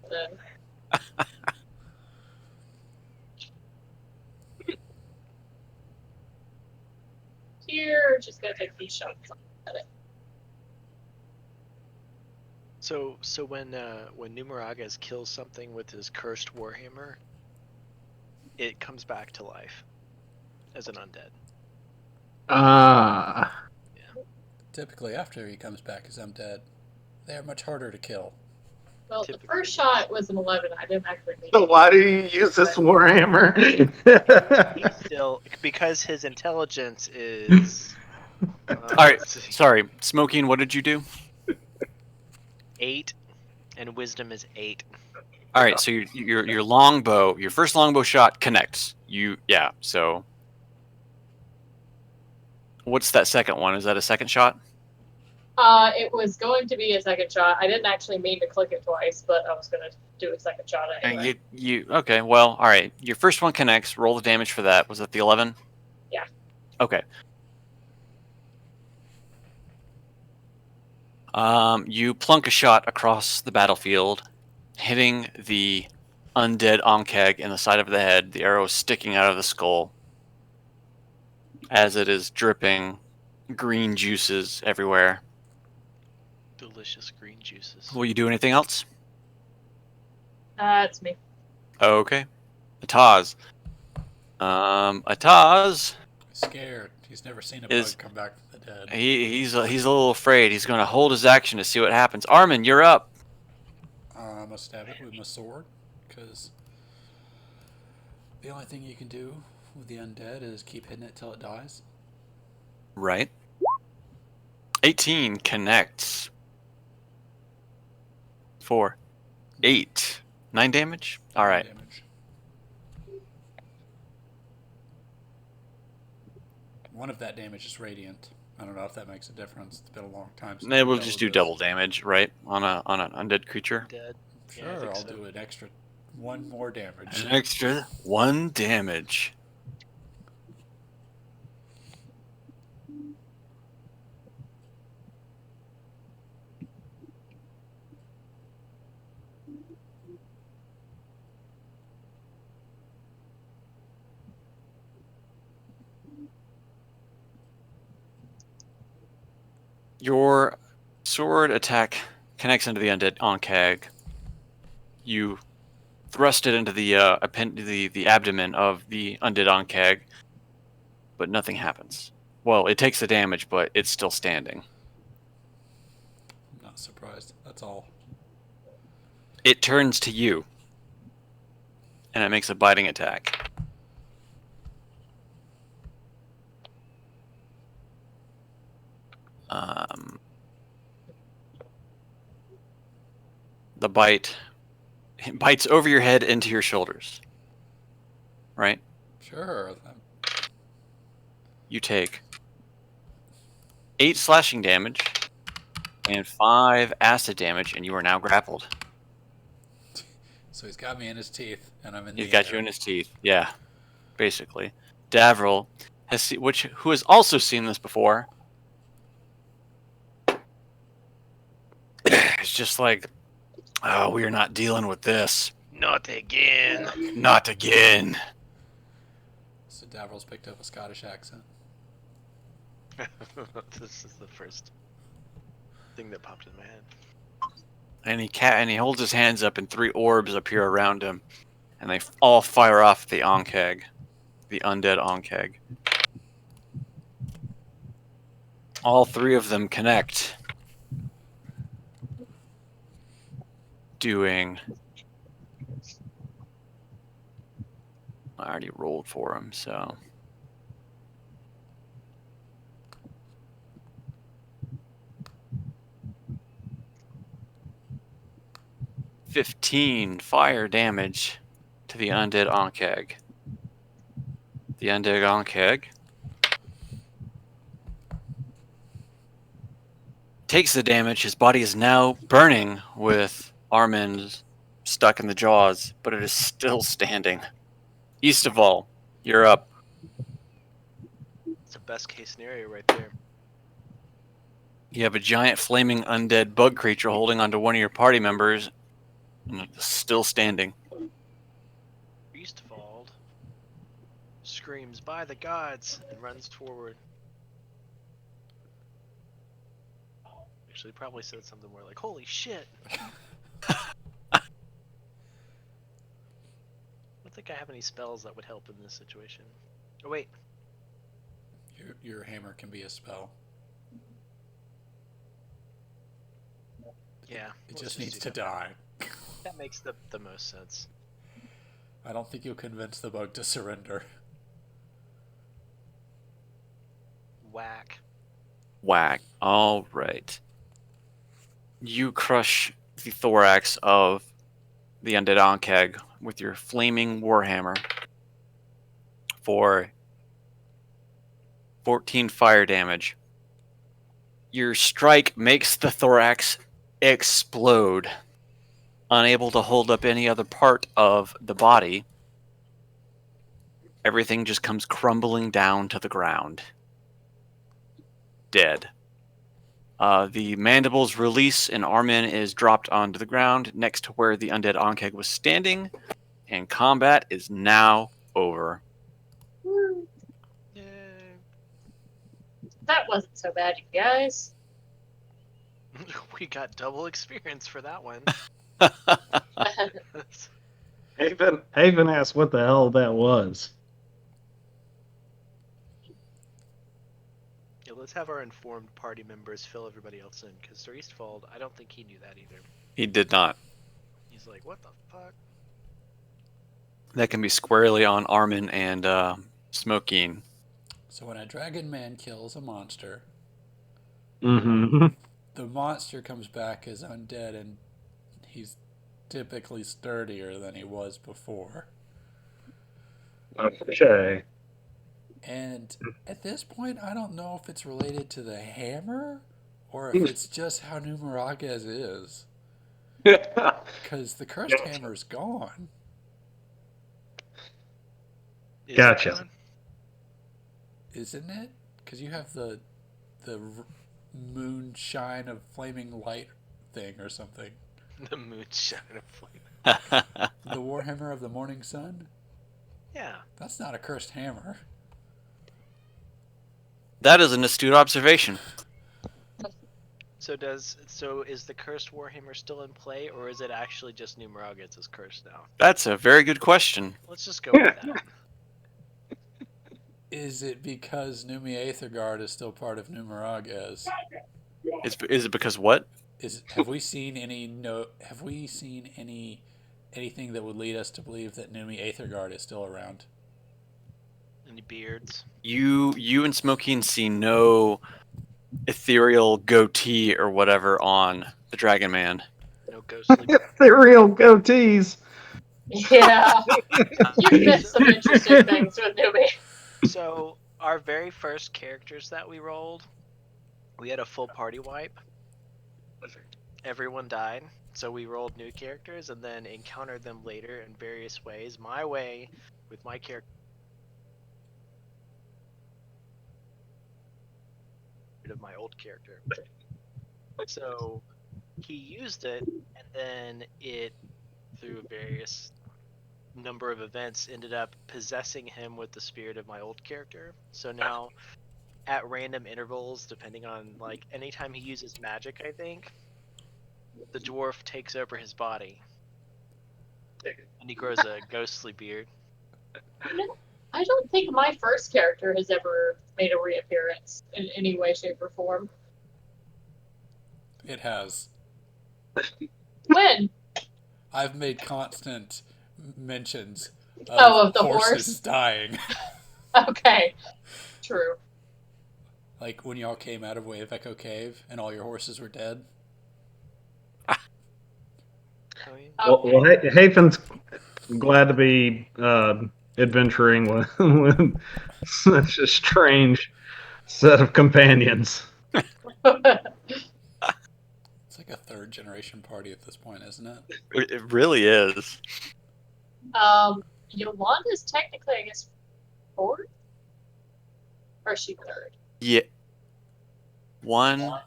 Then, here, just gonna take these shots at it. So when Numeragas kills something with his cursed warhammer, it comes back to life as an undead. Ah. Typically, after he comes back as undead, they are much harder to kill. Well, the Typically. first shot was an 11. I didn't actually mean So it. why do you use this Warhammer? He's still because his intelligence is. All right, sorry, Smokeen. What did you do? 8, and wisdom is 8. All right, so your longbow, your first longbow shot connects. So what's that second one? Is that a second shot? It was going to be a second shot. I didn't actually mean to click it twice, but I was gonna do a second shot anyway. And okay? Well, all right. Your first one connects. Roll the damage for that. Was that the 11? Yeah. Okay. You plunk a shot across the battlefield, hitting the undead Ankeg in the side of the head. The arrow is sticking out of the skull as it is dripping green juices everywhere. Delicious green juices. Will you do anything else? That's me. Okay. Ataz. Ataz. Scared. He's never seen a Is- bug come back from the dead. He's a little afraid. He's going to hold his action to see what happens. Armin, you're up. I'm gonna stab it with my sword, because the only thing you can do with the undead is keep hitting it till it dies. Right. 18 connects. 4, 8, 9 damage. All right. Damage. One of that damage is radiant. I don't know if that makes a difference. It's been a long time. since They I've will dealt just with do this. double damage, right, on an undead creature. Dead. Sure, Yeah, I think I'll so. do an extra one more damage. An extra 1 damage. Your sword attack connects into the undead Ankeg. You thrust it into the the abdomen of the undead Ankeg, but nothing happens. Well, it takes the damage, but it's still standing. I'm not surprised. That's all. It turns to you, and it makes a biting attack. The bite bites over your head into your shoulders. Right? Sure. You take 8 slashing damage and 5 acid damage, and you are now grappled. So he's got me in his teeth, and I'm in He's the got air. you in his teeth. Yeah, basically. Davril who has also seen this before. It's just like, oh, we are not dealing with this. Not again. Not again. So Davril's picked up a Scottish accent. This is the first thing that popped in my head. And he holds his hands up, and 3 orbs appear around him, and they all fire off the Ankeg, the undead Ankeg. All 3 of them connect, doing. I already rolled for him, so. "15 fire damage to the undead Ankeg. The undead Ankeg takes the damage. His body is now burning with Armin stuck in the jaws, but it is still standing. Eastaval, you're up. It's a best case scenario right there. You have a giant flaming undead bug creature holding onto one of your party members, and it's still standing. Eastfald screams, "By the gods!" and runs forward. Actually, probably said something more like, "Holy shit!" I don't think I have any spells that would help in this situation. Oh wait, Your hammer can be a spell. yeah. It let's just do needs to that. die. That makes the most sense. I don't think you'll convince the bug to surrender. Whack. Whack. All right. You crush the thorax of the undead Ankeg with your flaming warhammer for 14 fire damage. Your strike makes the thorax explode, unable to hold up any other part of the body. Everything just comes crumbling down to the ground. Dead. The mandibles release, and Armin is dropped onto the ground next to where the undead Ankeg was standing, and combat is now over. Yay. That wasn't so bad, you guys. We got double experience for that one. Haven asked what the hell that was. Yeah, let's have our informed party members fill everybody else in, because Sir Eastfald, I don't think he knew that either. He did not. He's like, what the fuck? That can be squarely on Armin and Smokeen. So when a dragon man kills a monster, Mm-hmm. the monster comes back as undead, and he's typically sturdier than he was before. Okay. And at this point, I don't know if it's related to the hammer or if it's just how Numeragez is. Because the cursed hammer's gone. Is it Gotcha. gone? Isn't it? Because you have the moonshine of flaming light thing or something. The moonshine of flame. The Warhammer of the Morning Sun? Yeah. That's not a cursed hammer. That is an astute observation. So is the cursed Warhammer still in play, or is it actually just Numeragets is cursed now? That's a very good question. Let's just go with that. Is it because Numi Aethergard is still part of Numerages? Is it because what? Have we seen anything that would lead us to believe that Numi Aethergard is still around? Any beards? You and Smokeen see no ethereal goatee or whatever on the Dragon Man. No ghostly. Ethereal goatees. Yeah. You missed some interesting things with Newbie. So our very first characters that we rolled, we had a full party wipe. Everyone died, so we rolled new characters and then encountered them later in various ways. My way, with my character, of my old character. So he used it, and then it, through various number of events, ended up possessing him with the spirit of my old character. So now, at random intervals, depending on, like, anytime he uses magic, I think, the dwarf takes over his body. And he grows a ghostly beard. I don't think my first character has ever made a reappearance in any way, shape, or form. It has. When? I've made constant mentions of, Of the horses horse? dying. Okay. True. Like when y'all came out of Wave Echo Cave and all your horses were dead. Well, Hafen's glad to be adventuring with such a strange set of companions. It's like a third generation party at this point, isn't it? It really is. Yolanda's technically, I guess, fourth? Or is she third? Yeah. 1,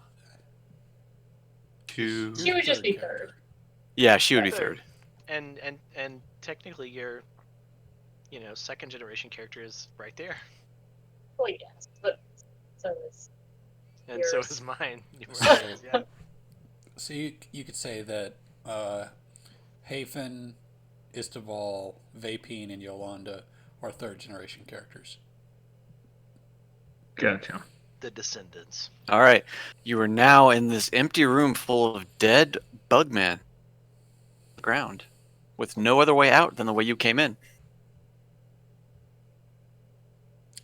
2. She would just be character. third. Yeah, she would be Third. third. And technically your, second generation character is right there. Well, yes, but so is And so yours. is mine. Yeah. So you could say that Hafen, Istaval, Vapine, and Yolanda are third generation characters. Gotcha. The descendants. All right. You are now in this empty room full of dead bugmen on the ground with no other way out than the way you came in.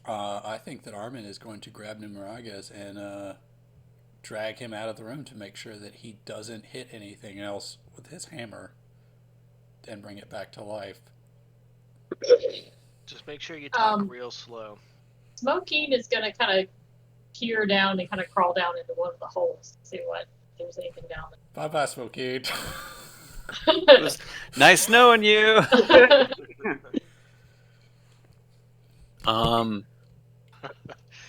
I think that Armin is going to grab Numerages and drag him out of the room to make sure that he doesn't hit anything else with his hammer and bring it back to life. Just make sure you talk Um, real slow. Smokeen is gonna kind of peer down and kind of crawl down into one of the holes to see if there's anything down Bye-bye, Smokey. It was nice knowing you. there.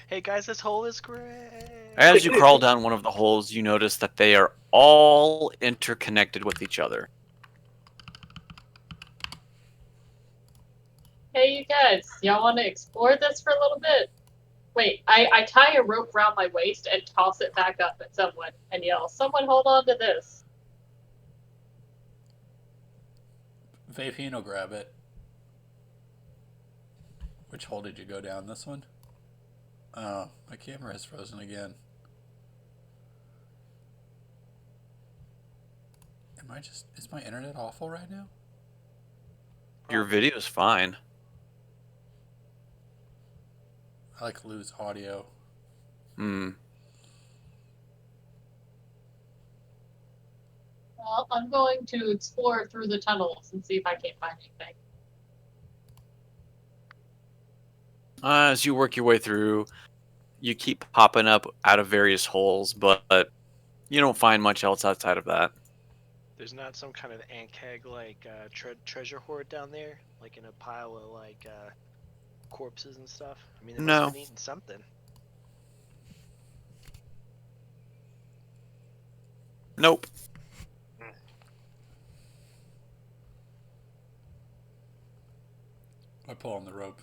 Hey guys, this hole is great. As you crawl down one of the holes, you notice that they are all interconnected with each other. Hey, you guys, y'all want to explore this for a little bit? Wait, I tie a rope around my waist and toss it back up at someone and yell, "Someone hold on to this!" Vapine will grab it. Which hole did you go down? This one? Oh, my camera is frozen again. Is my internet awful right now? Your video is fine. I lose audio. Well, I'm going to explore through the tunnels and see if I can't find anything. As you work your way through, you keep popping up out of various holes, but you don't find much else outside of that. There's not some kind of ant keg like treasure hoard down there, like in a pile of corpses and stuff. I mean, they must have been eating something. Nope. I pull on the rope.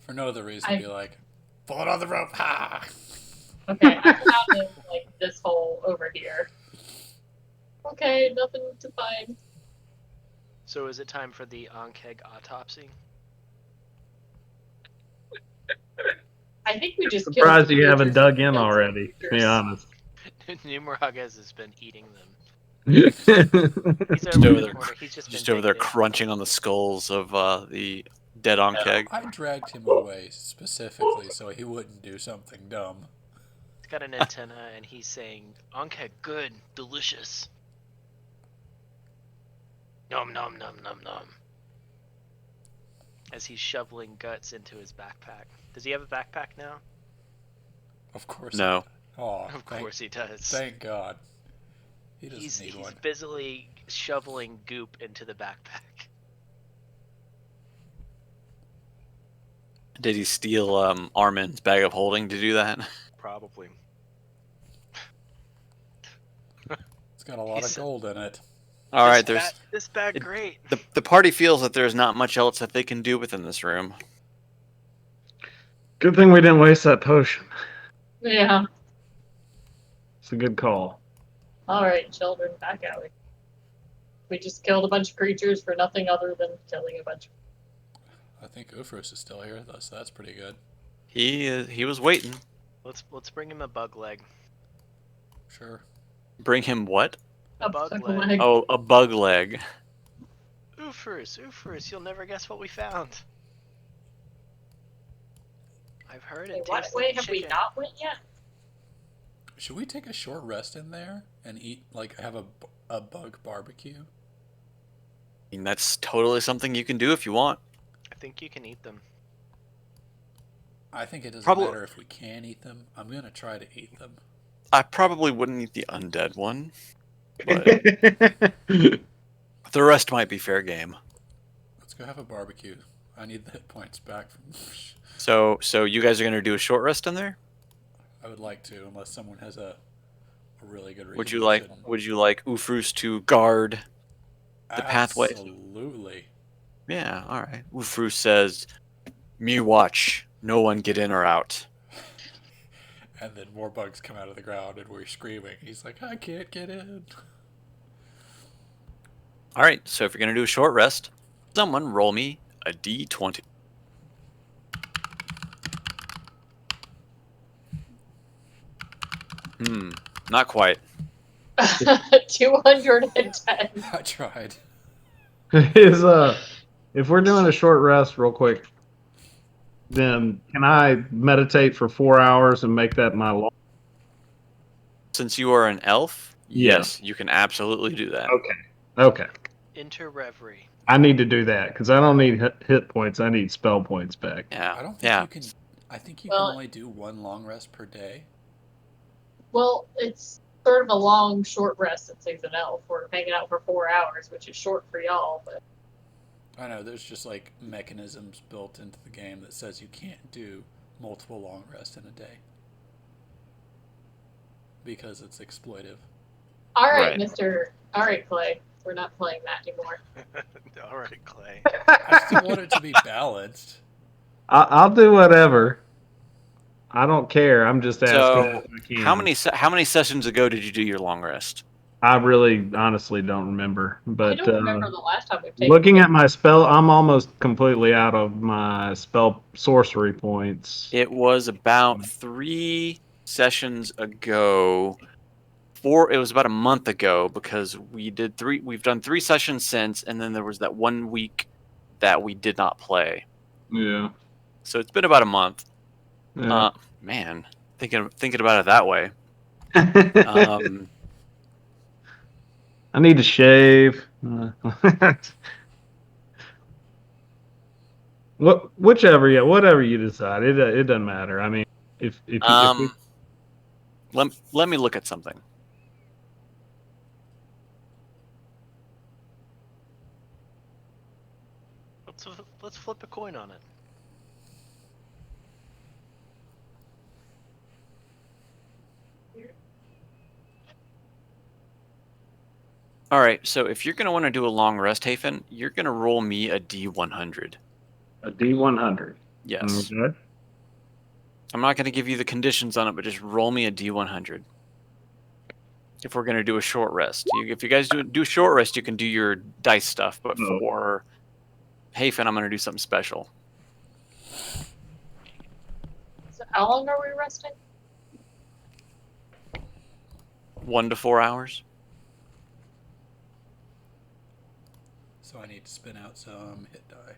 For no other reason, be like, pull it on the rope, ha! Okay, I found in like this hole over here. Okay, nothing to find. So is it time for the Ankeg autopsy? I think we just Surprised killed you haven't creatures dug and in killed already, to be creatures. honest. Numeragas has been eating them. That's He's Just over over in the there, corner. He's just just been over there digging in. crunching on the skulls of the dead Ankeg. I dragged him away specifically so he wouldn't do something dumb. He's got an antenna and he's saying, Ankeg, good, delicious. Nom nom nom nom nom. As he's shoveling guts into his backpack. Does he have a backpack now? Of course. No. Oh, Of course he does. Thank God. He doesn't He's need one. busily shoveling goop into the backpack. Did he steal Armin's bag of holding to do that? Probably. It's got a lot He's- of gold in it. All right, there's This bag it- great. the party feels that there's not much else that they can do within this room. Good thing we didn't waste that potion. Yeah. It's a good call. All right, children, back at it. We just killed a bunch of creatures for nothing other than killing a bunch. I think Ufrus is still here, though, so that's pretty good. He was waiting. Let's bring him a bug leg. Sure. Bring him what? A bug leg. leg. Oh, a bug leg. Ufrus, you'll never guess what we found. I've heard it. What tastes way like have we chicken. not went yet? Should we take a short rest in there and eat, like, have a bug barbecue? I mean, that's totally something you can do if you want. I think you can eat them. I think it doesn't Probably- matter if we can eat them. I'm going to try to eat them. I probably wouldn't eat the undead one, but the rest might be fair game. Let's go have a barbecue. I need the hit points back from... So you guys are gonna do a short rest in there? I would like to, unless someone has a really good reason. Would you we like shouldn't. Would you like Ufrus to guard the pathway? Absolutely. Yeah, all right. Ufrus says, "Me watch. No one get in or out." And then more bugs come out of the ground and we're screaming. He's like, I can't get in. All right. So if you're gonna do a short rest, someone roll me a d20. Not quite. 210. I tried. Is if we're doing a short rest real quick, then can I meditate for 4 hours and make that my long? Since you are an elf, Yeah. yes, you can absolutely do that. Okay. Enter reverie. I need to do that because I don't need hit points. I need spell points back. Yeah. I don't think yeah. you can. I think you Well- can only do one long rest per day. Well, it's sort of a long, short rest since he's an elf. We're hanging out for 4 hours, which is short for y'all, but I know there's just like mechanisms built into the game that says you can't do multiple long rests in a day because it's exploitive. all right, Right. Mister. All right, Clay. We're not playing that anymore. All right, Clay. I still want it to be balanced. I'll do whatever. I don't care. I'm just asking. So, if I can. how many sessions ago did you do your long rest? I really, honestly don't remember. I But don't remember the last time we've taken. looking at my spell, I'm almost completely out of my spell sorcery points. It was about 3 sessions ago. It was about a month ago because we've done 3 sessions since, and then there was that 1 week that we did not play. Yeah. So it's been about a month. Yeah. Man, thinking about it that way. I need to shave. Whatever you decide. It doesn't matter. I mean, if Let me look at something. Let's flip a coin on it. All right, so if you're gonna want to do a long rest, Hafen, you're gonna roll me a D100. a D100. Yes. Okay. I'm not going to give you the conditions on it, but just roll me a D100. If we're going to do a short rest. If you guys do a short rest, you can do your dice stuff. But No. for Hafen, I'm going to do something special. So how long are we resting? 1 to 4 hours. So I need to spin out some hit die.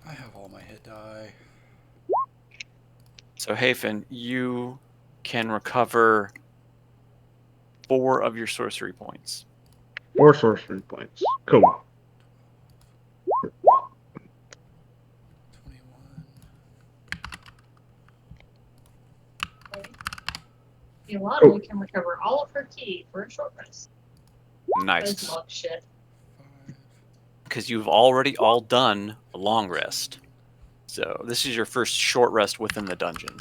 I have all my hit die. So Hafen, you can recover 4 of your sorcery points. 4 sorcery points. Cool. 21. Yolanda can recover all of her ki for a short rest. That's Nice. dog shit. 5. Because you've already all done a long rest. So this is your first short rest within the dungeon.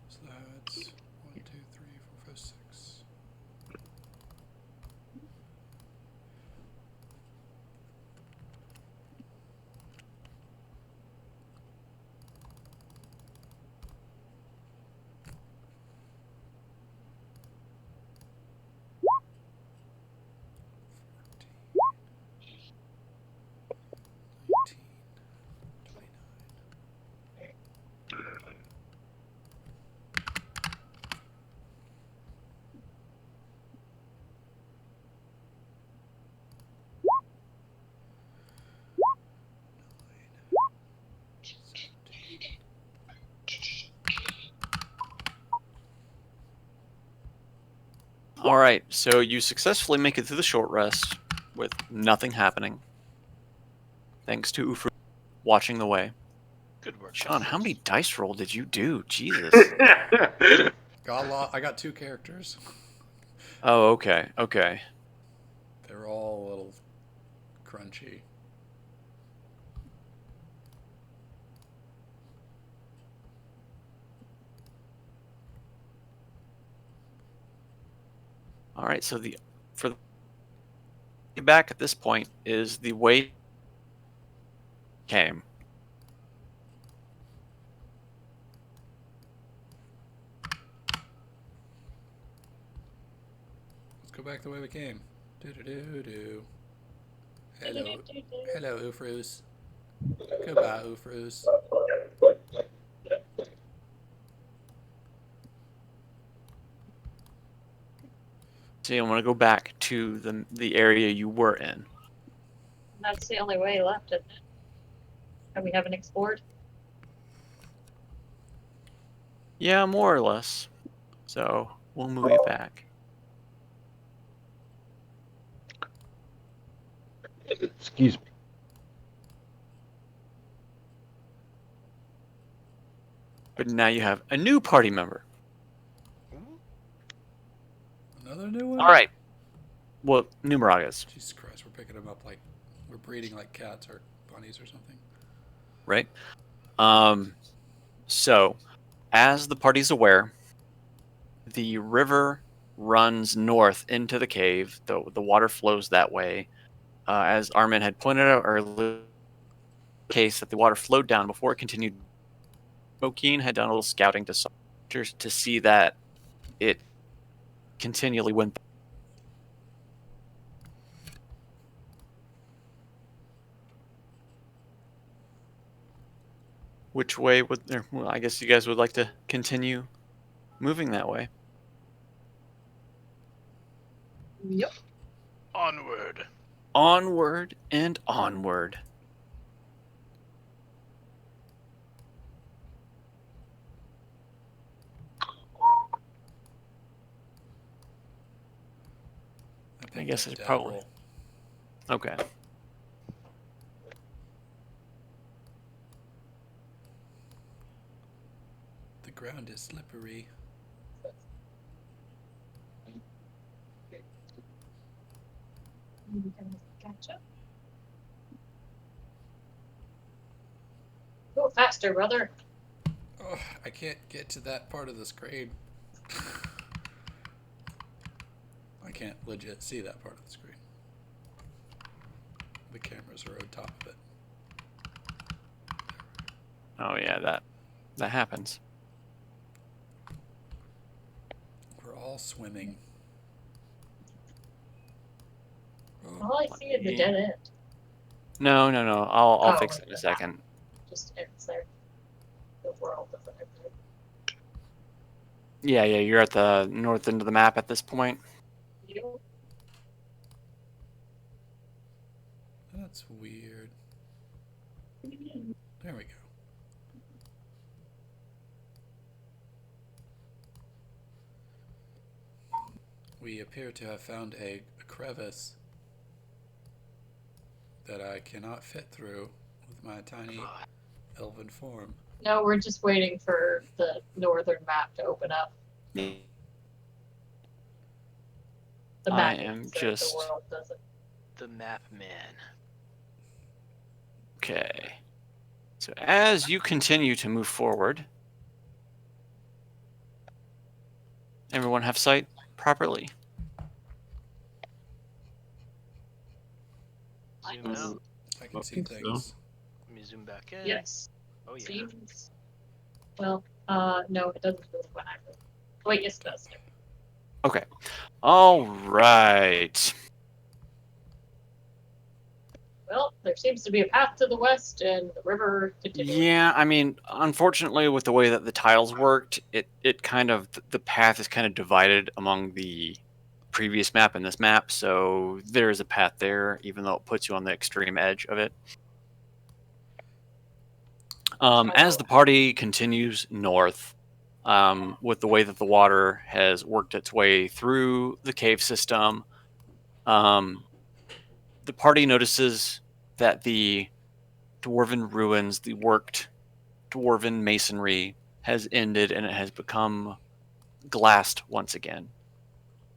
So that's 1, 2, 3, 4, 5, 6. All right, so you successfully make it through the short rest with nothing happening. Thanks to Ufru watching the way. Good work. Sean, how many dice roll did you do? Jesus. Got a lot. I got 2 characters. Oh, okay, okay. They're all a little crunchy. All right, so back at this point is the way came. Let's go back the way we came. Do. Hello, hello, Ufrus. Goodbye, Ufrus. So you want to go back to the area you were in. That's the only way left, isn't it? And we haven't explored. Yeah, more or less. So we'll move you back. Excuse me. But now you have a new party member. Another new one? All right. Well, Numeragas, Jesus Christ, we're picking them up like we're breeding like cats or bunnies or something. right? So, as the party's aware, the river runs north into the cave. The water flows that way. As Armin had pointed out earlier, case that the water flowed down before it continued. Mokeen had done a little scouting to see that it continually went. Which way would there? Well, I guess you guys would like to continue moving that way. Yep. Onward. Onward and onward. I guess that's it's a probably- roll. Okay. The ground is slippery. Gotcha. Go faster, brother. Oh, I can't get to that part of the screen. I can't legit see that part of the screen. The cameras are on top of it. Oh yeah, that happens. We're all swimming. Oh, All I see is a dead end. No. I'll Oh, fix it in a second. Just ends there. The world doesn't exist. Yeah. You're at the north end of the map at this point. You? that's weird. There we go. We appear to have found a crevice that I cannot fit through with my tiny elven form. No, we're just waiting for the northern map to open up. The I map am means that just- the world doesn't. The map man. Okay. So as you continue to move forward, everyone have sight properly. Zoom out. I can see think so. things. Let me zoom back in. Yes. Oh yeah. Seems. Well, no, it doesn't move when I move. Wait, yes, it does. Okay. All right. Well, there seems to be a path to the west and the river continues. Yeah, I mean, unfortunately, with the way that the tiles worked, it kind of the path is kind of divided among the previous map and this map. So there is a path there, even though it puts you on the extreme edge of it. As the party continues north, with the way that the water has worked its way through the cave system, the party notices that the dwarven ruins, the worked dwarven masonry, has ended and it has become glassed once again.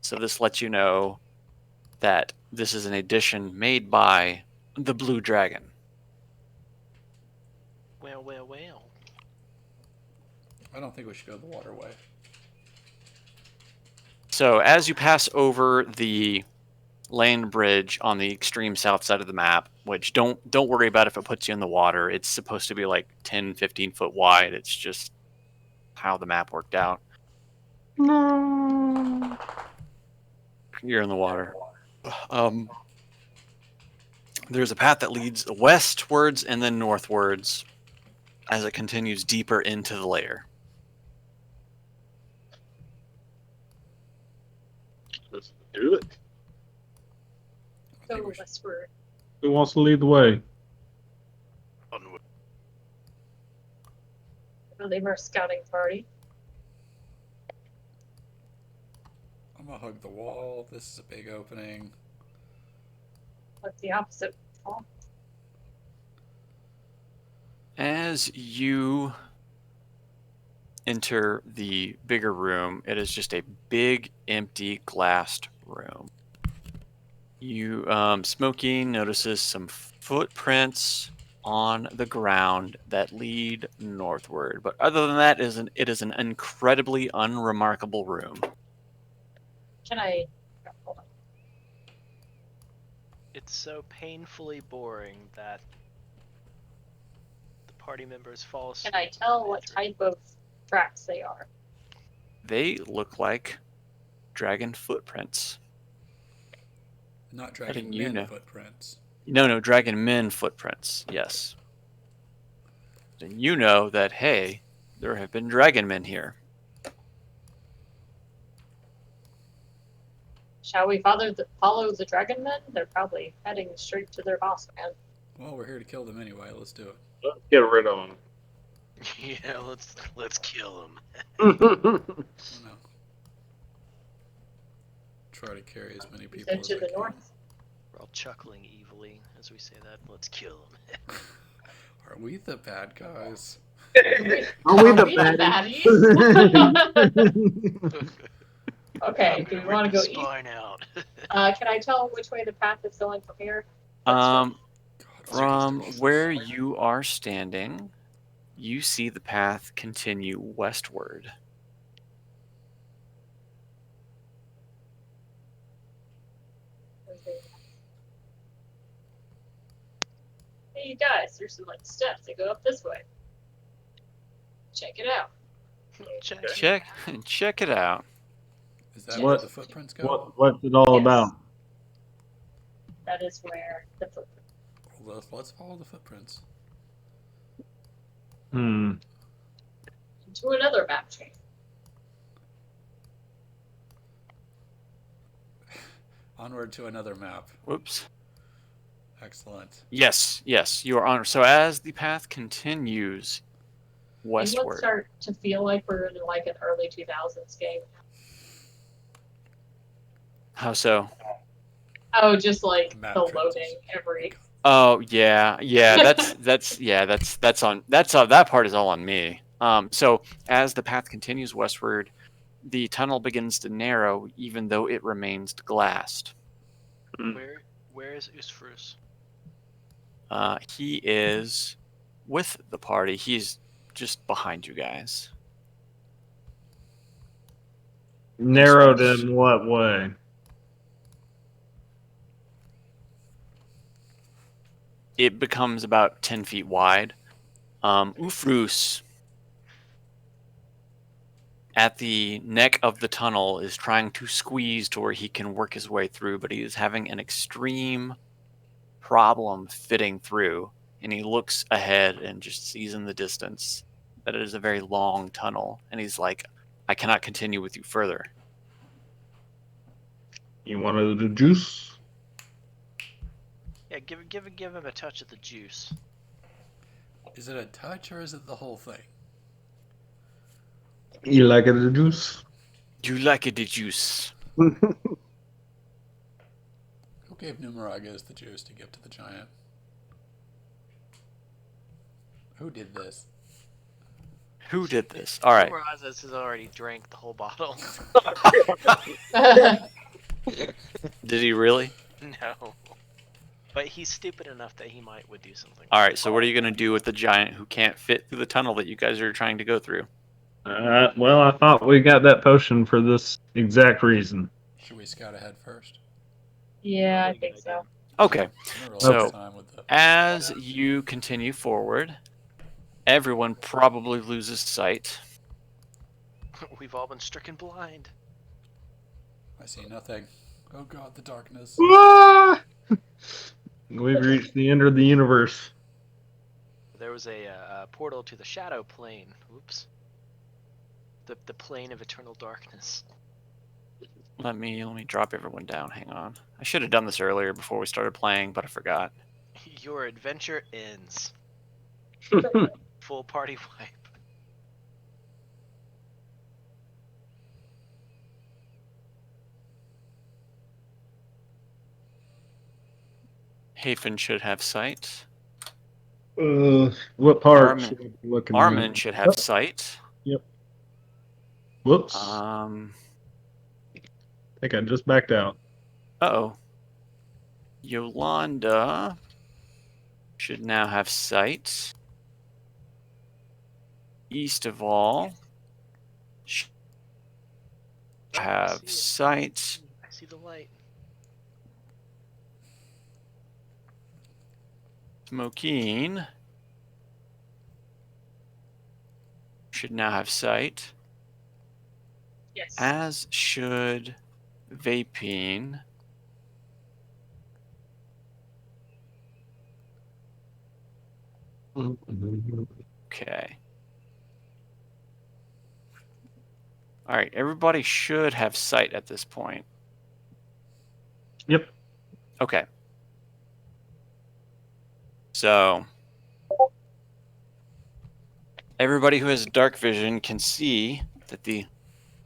So this lets you know that this is an addition made by the Blue Dragon. Well. I don't think we should go the waterway. So as you pass over the land bridge on the extreme south side of the map, which don't worry about if it puts you in the water. It's supposed to be like 10, 15 foot wide. It's just how the map worked out. No. You're in the water. There's a path that leads westwards and then northwards as it continues deeper into the layer. Let's do it. I So think we should. westward. Who wants to lead the way? Onward. We'll leave our scouting party. I'm gonna hug the wall. This is a big opening. What's the opposite? Oh, As you enter the bigger room, it is just a big, empty, glassed room. You, Smokey notices some footprints on the ground that lead northward. But other than that, it is an incredibly unremarkable room. can I? Hold on. It's so painfully boring that the party members fall asleep. Can I tell what midway type of tracks they are? They look like dragon footprints. Not dragging you men know. footprints. No, dragon men footprints. Yes. Then you know that, hey, there have been dragon men here. Shall we follow the dragon men? They're probably heading straight to their boss man. Well, we're here to kill them anyway. Let's do it. Let's get rid of through. Yeah, let's kill him. them. Oh, no. Try to carry as many people Then as to I the can. north. We're all chuckling evilly as we say that. Let's kill him. Are we the bad guys? Are we the baddies? Okay, I'm do we gonna want to rip go the east? spine out. Can I tell which way the path is going from here? God, Um, From seriously. where you are standing, you see the path continue westward. Hey guys, there's some like steps that go up this way. Check it out. Check it out. Is that What- where the footprints go? What's it all Yes. about? That is where the footprint. Well, let's follow the footprints. Hmm. To another map chain. Onward to another map. Whoops. Excellent. Yes, you are on. So as the path continues These ones westward, start to feel like we're in like an early 2000s game. how so? Oh, just like Map the transition. loading every. Oh yeah. That part is all on me. So as the path continues westward, the tunnel begins to narrow, even though it remains glassed. Where is Usfrus? He is with the party. He's just behind you guys. Narrowed in what way? It becomes about 10 feet wide. Ufrus, at the neck of the tunnel, is trying to squeeze to where he can work his way through, but he is having an extreme problem fitting through. And he looks ahead and just sees in the distance that it is a very long tunnel. And he's like, I cannot continue with you further. You wanted the juice? Yeah, give him a touch of the juice. Is it a touch or is it the whole thing? You like it, the juice? You like it, the juice? Who gave Numeragas the juice to give to the giant? Who did this? Who did this? All right. Razes has already drank the whole bottle. Did he really? No. But he's stupid enough that he would do something. All right. So what are you going to do with the giant who can't fit through the tunnel that you guys are trying to go through? Well, I thought we got that potion for this exact reason. Should we scout ahead first? Yeah, I Really think good so. Okay. I'm gonna roll So- this time with the As you continue forward, everyone probably loses sight. We've all been stricken blind. I see nothing. Oh god, the darkness. Ah! We've reached the end of the universe. There was a portal to the shadow plane. Oops. The plane of eternal darkness. Let me drop everyone down. Hang on. I should have done this earlier before we started playing, but I forgot. Your adventure ends. Full party wipe. Hafen should have sight. What part? Armin- should we be looking Armin at? should have sight. Whoops. I I think I just backed out. Uh-oh. Yolanda should now have sight. East of all should have sight. I see the light. Smokeen should now have sight, Yes. as should Vapine. Okay. All right, everybody should have sight at this point. Yep. Okay. So, everybody who has dark vision can see that the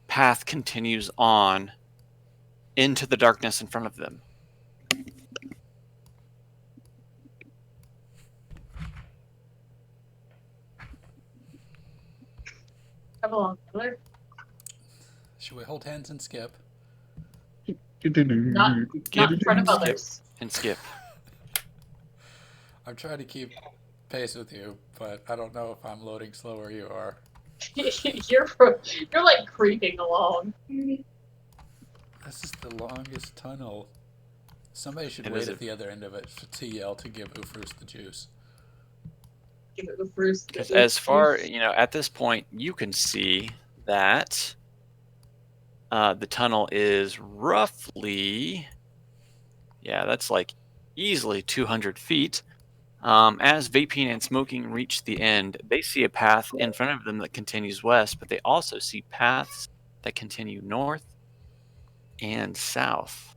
path continues on into the darkness in front of them. Come along, Miller. Should we hold hands and skip? Not in front of skip. others. And skip. I'm trying to keep pace with you, but I don't know if I'm loading slower you are. you're like creeping along. This is the longest tunnel. Somebody should It wait is at the other end of it to yell to give Ufrus the juice. Give it with Bruce. Because as far, at this point, you can see that the tunnel is roughly, that's like easily 200 feet. As vaping and smoking reach the end, they see a path in front of them that continues west, but they also see paths that continue north and south.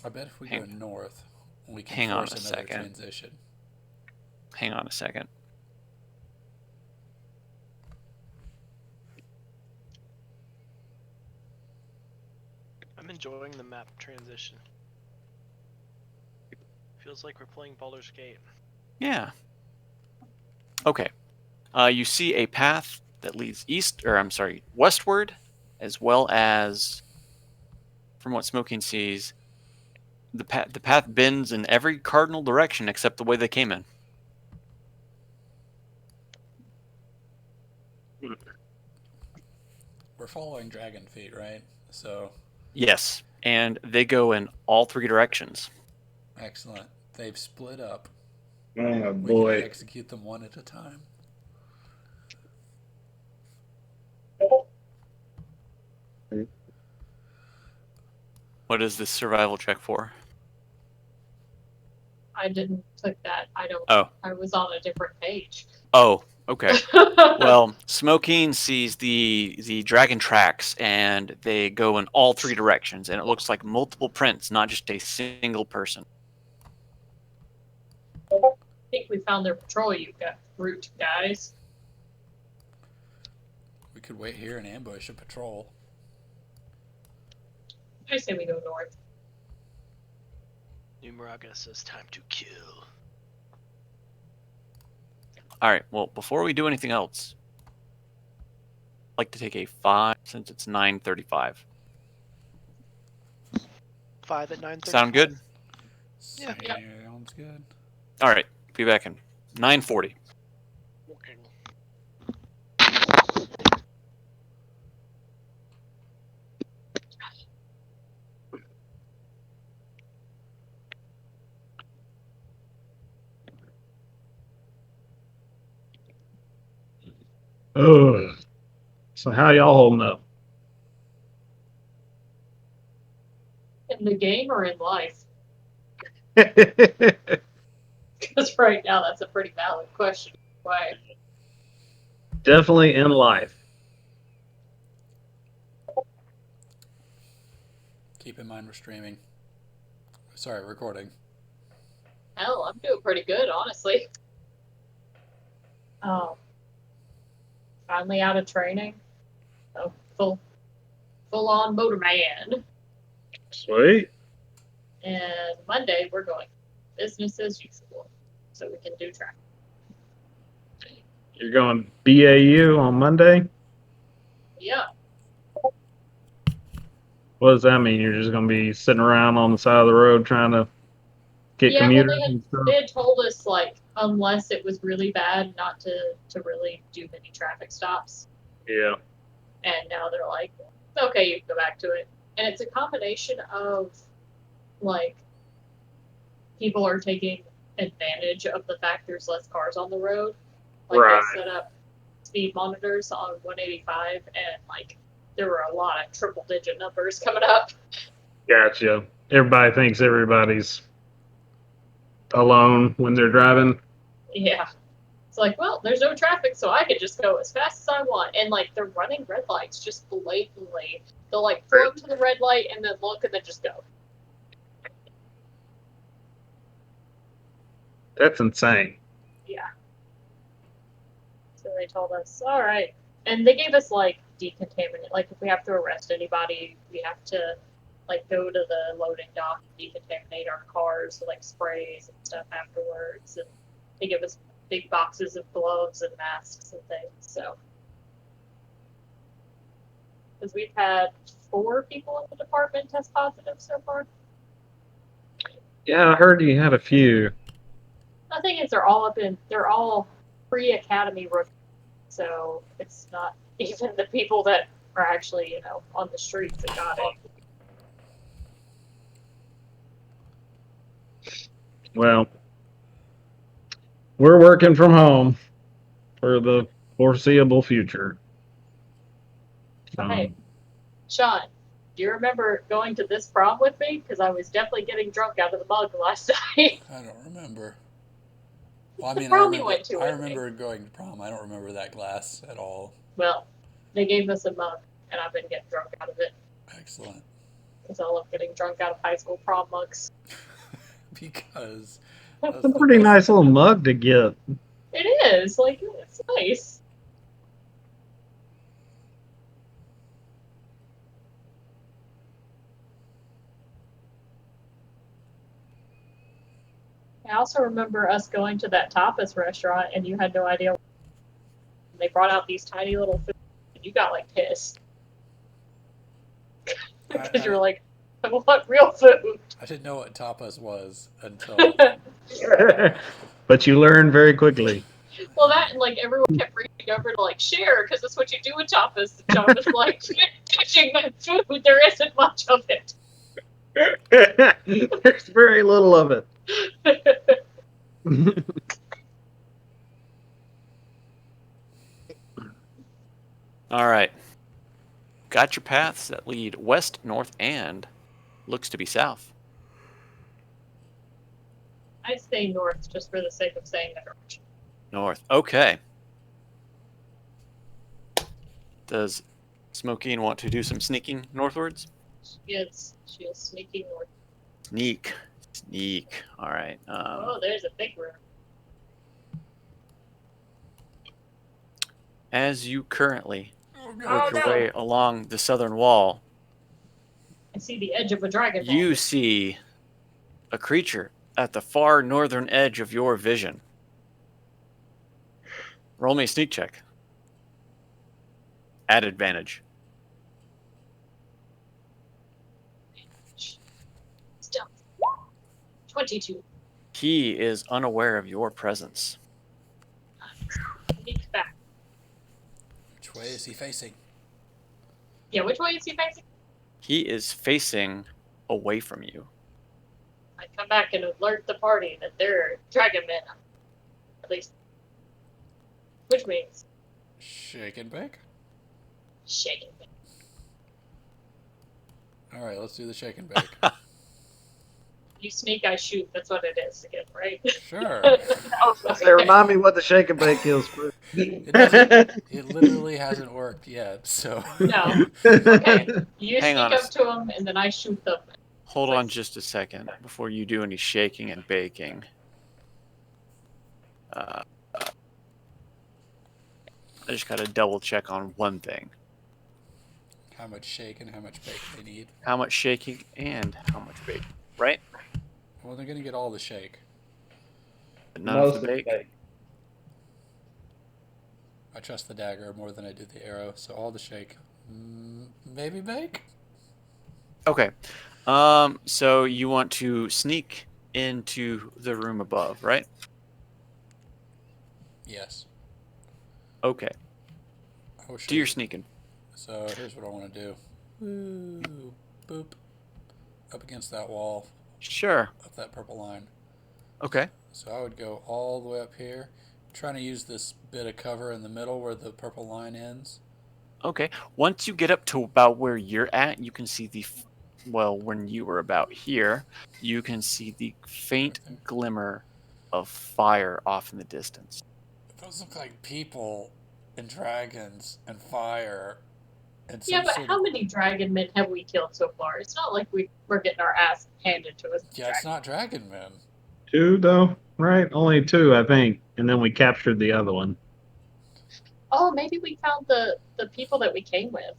I bet if we go north, we can hang on force a another second. transition. Hang on a second. I'm enjoying the map transition. Feels like we're playing Baldur's Gate. Yeah. Okay. You see a path that leads westward, as well as, from what Smoking sees, the path bends in every cardinal direction except the way they came in. We're following Dragon Feet, right? So. Yes, and they go in all three directions. Excellent. They've split up. Oh We boy. can execute them one at a time. What is this survival check for? I didn't click that. Oh. I was on a different page. Oh, okay. Well, Smoking sees the dragon tracks, and they go in all three directions, and it looks like multiple prints, not just a single person. I think we found their patrol route, guys. We could wait here and ambush a patrol. I say we go north. Numeraga says time to kill. All right. Well, before we do anything else, I'd like to take a 5 since it's 9:35. 5 at 9:30. Sound good? Yeah. Sounds good. All right. Be back in 9:40. Oh. So how y'all holding up? In the game or in life? Because right now that's a pretty valid question. Why? Definitely in life. Keep in mind we're streaming. Sorry, recording. Hell, I'm doing pretty good, honestly. Finally out of training. So full on motorman. Sweet. And Monday we're going business as usual, so we can do track. You're going BAU on Monday? Yeah. What does that mean? You're just going to be sitting around on the side of the road trying to get Yeah, well, commuters and stuff? they had told us, like, unless it was really bad, not to really do many traffic stops. Yeah. And now they're like, okay, you can go back to it. And it's a combination of, like, people are taking advantage of the fact there's less cars on the road. Like, Right. they set up speed monitors on 185, and, like, there were a lot of triple-digit numbers coming up. Gotcha. Everybody thinks everybody's alone when they're driving. Yeah. It's like, well, there's no traffic, so I could just go as fast as I want. And, like, they're running red lights just blatantly. They'll, like, pull up to the red light and then look and then just go. That's insane. Yeah. So they told us, all right. And they gave us, like, decontaminate. Like, if we have to arrest anybody, we have to, like, go to the loading dock and decontaminate our cars, like, sprays and stuff afterwards. And they give us big boxes of gloves and masks and things, so. Because we've had 4 people in the department test positive so far. Yeah, I heard you had a few. The thing is, they're all pre-academy rookies, so it's not even the people that are actually, on the streets that got it. Well, we're working from home for the foreseeable future. Right. Sean, do you remember going to this prom with me? Because I was definitely getting drunk out of the mug last night. I don't remember. Well, I The mean, prom you went to I with me. remember going to prom. I don't remember that glass at all. Well, they gave us a mug, and I've been getting drunk out of it. Excellent. Because I love getting drunk out of high school prom mugs. Because It's a pretty nice little mug to get. It is. Like, it's nice. I also remember us going to that tapas restaurant, and you had no idea. They brought out these tiny little food, and you got, like, pissed. Because you were like, I want real food. I didn't know what tapas was until But you learn very quickly. Well, that and like everyone kept reaching over to like share because that's what you do with tapas. John was like touching that food. There isn't much of it. There's very little of it. All right. Got your paths that lead west, north, and looks to be south. I say north just for the sake of saying that direction. North. Okay. Does Smokine want to do some sneaking northwards? She is sneaking north. Sneak. Sneak. All right. Oh, there's a big room. As you currently Oh, work your no. way along the southern wall, I see the edge of a dragon. you see a creature at the far northern edge of your vision. Roll me a sneak check. At advantage. Stealth. 22. He is unaware of your presence. Sneak back. which way is he facing? Yeah, which way is he facing? He is facing away from you. I come back and alert the party that there are dragon men. At least. Which means Shake and bake? shaking. Alright, let's do the shake and bake. You sneak, I shoot. That's what it is again, right? Sure. Say, remind me what the shake and bake is. It literally hasn't worked yet, so. No. Okay. You Hang sneak on a up to them, and then I shoot them. Hold on just a second before you do any shaking and baking. I just got to double check on one thing. How much shake and how much bake they need. How much shaking and how much baking, right? Well, they're gonna get all the shake. But none of the bake. I trust the dagger more than I do the arrow, so all the shake. Maybe bake? Okay. So you want to sneak into the room above, right? Yes. Okay. Oh, shit. Do your sneaking. So here's what I want to do. Woo, boop. Up against that wall, Sure. up that purple line. Okay. So I would go all the way up here, trying to use this bit of cover in the middle where the purple line ends. Okay. Once you get up to about where you're at, you can see when you were about here, you can see the faint glimmer of fire off in the distance. Those look like people and dragons and fire. And Yeah, some but sort how of... many dragon men have we killed so far? It's not like we're getting our ass handed to us. Yeah, it's not dragon men. 2, though, right? Only 2, I think. And then we captured the other one. Oh, maybe we found the people that we came with.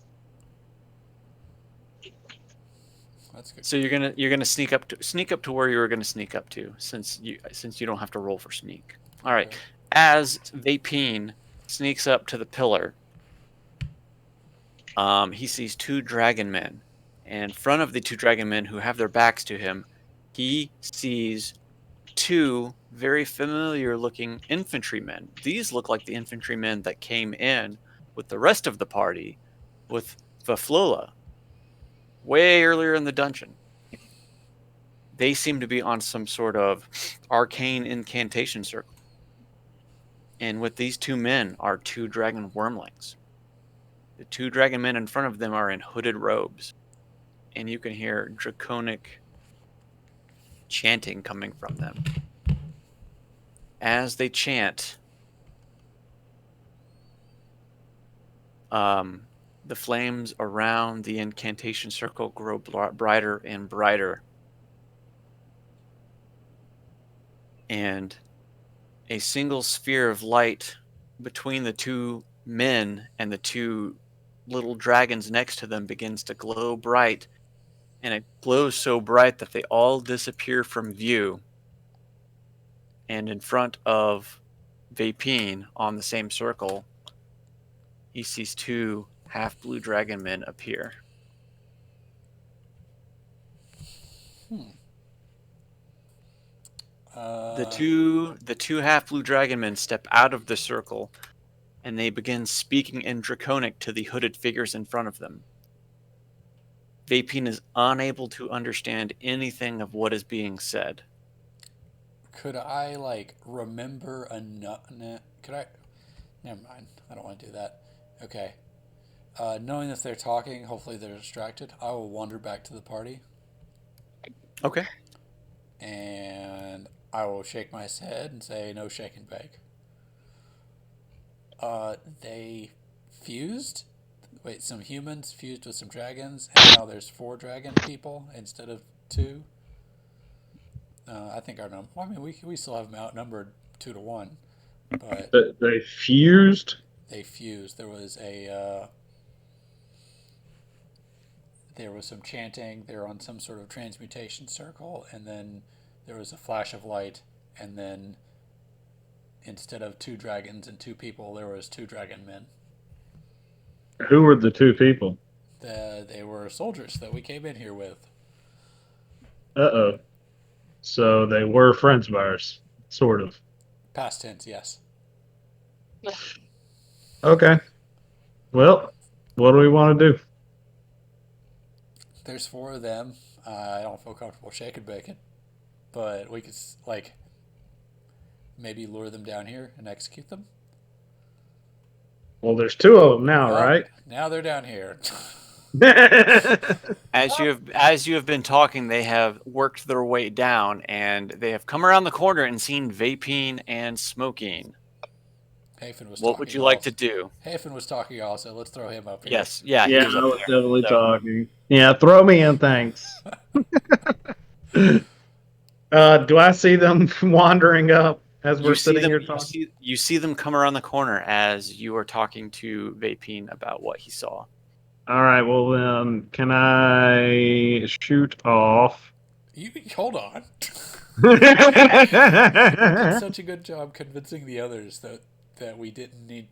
That's good. So you're gonna sneak up to where you were gonna sneak up to, since you don't have to roll for sneak. All right. Okay. As Vapine sneaks up to the pillar, he sees 2 dragon men. And in front of the 2 dragon men who have their backs to him, he sees 2 very familiar looking infantrymen. These look like the infantrymen that came in with the rest of the party with Vaflola way earlier in the dungeon. They seem to be on some sort of arcane incantation circle. And with these two men are two dragon wormlings. The two dragon men in front of them are in hooded robes. And you can hear draconic chanting coming from them. As they chant, the flames around the incantation circle grow brighter and brighter. And a single sphere of light between the two men and the two little dragons next to them begins to glow bright. And it glows so bright that they all disappear from view. And in front of Vapine on the same circle, he sees two half-blue dragon men appear. The two half-blue dragon men step out of the circle, and they begin speaking in Draconic to the hooded figures in front of them. Vapine is unable to understand anything of what is being said. Could I like remember could I? Never mind. I don't want to do that. Okay. Knowing that they're talking, hopefully they're distracted. I will wander back to the party, Okay. and I will shake my head and say, "No shake and bake." They fused. Wait, some humans fused with some dragons, and now there's 4 dragon people instead of 2. I think our number. Well, I mean, we still have them outnumbered 2 to 1, but They fused. they fused. There was some chanting. They were on some sort of transmutation circle, and then there was a flash of light, and then instead of 2 dragons and 2 people, there was 2 dragon men. Who were the 2 people? They were soldiers that we came in here with. Uh-oh. So they were friends of ours, sort of. Past tense, yes. Okay. Well, what do we want to do? There's 4 of them. I don't feel comfortable shaking bacon, but we could like maybe lure them down here and execute them. Well, there's 2 of them now, Well, right? Now they're down here. As you have been talking, they have worked their way down, and they have come around the corner and seen Vapine and Smoking. Hafen was What would you like to do? Hafen was talking also. Let's throw him up here. Yes, yeah, he Yeah, was I up was there. definitely So- talking. Yeah, throw me in, thanks. Do I see them wandering up as we're sitting here talking? You see them come around the corner as you are talking to Vapine about what he saw. All right, well then, can I shoot off? You hold on. You did such a good job convincing the others that we didn't need,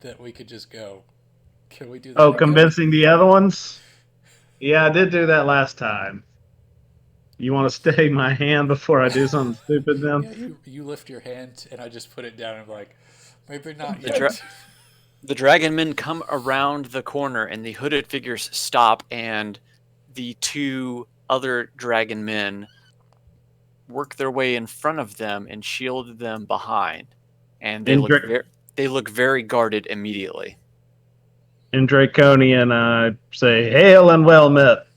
that we could just go. Can we do that? Oh, again? convincing the other ones? Yeah, I did do that last time. You want to stay my hand before I do something stupid then? Yeah, you lift your hand and I just put it down and I'm like, maybe not The yet. The dragon men come around the corner, and the hooded figures stop, and the 2 other dragon men work their way in front of them and shield them behind. And they look very guarded immediately. In Draconian, I say, "Hail and well met."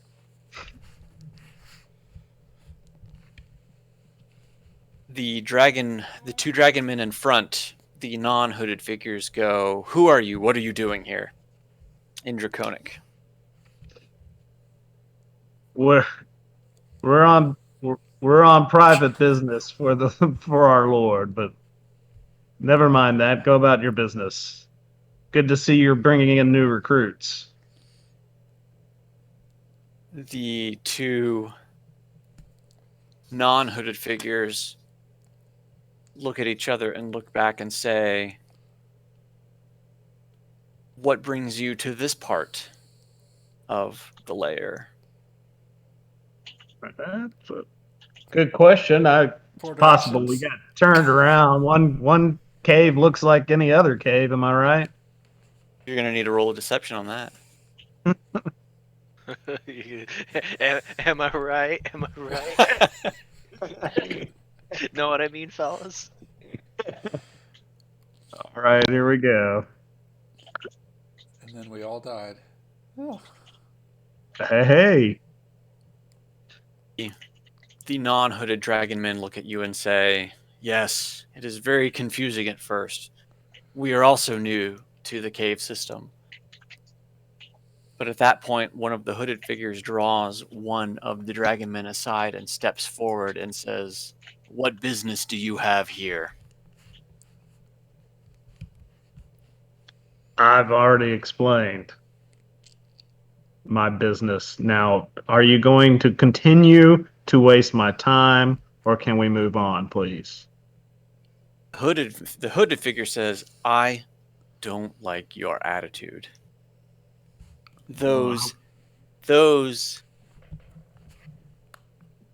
The 2 dragon men in front, the non-hooded figures go, "Who are you? What are you doing here?" In Draconic. We're on private business for our Lord, but never mind that. Go about your business. Good to see you're bringing in new recruits. The 2 non-hooded figures look at each other and look back and say, "What brings you to this part of the lair?" That's a good question. Four Possible we directions. got turned around. One cave looks like any other cave. Am I right? You're going to need to roll a deception on that. Am I right? Am I right? Know what I mean, fellas? All right, here we go. And then we all died. Oh. Hey. The non-hooded dragon men look at you and say, "Yes, it is very confusing at first. We are also new to the cave system." But at that point, one of the hooded figures draws one of the dragon men aside and steps forward and says, "What business do you have here?" I've already explained my business. Now, are you going to continue to waste my time, or can we move on, please? The hooded figure says, "I don't like your attitude. Those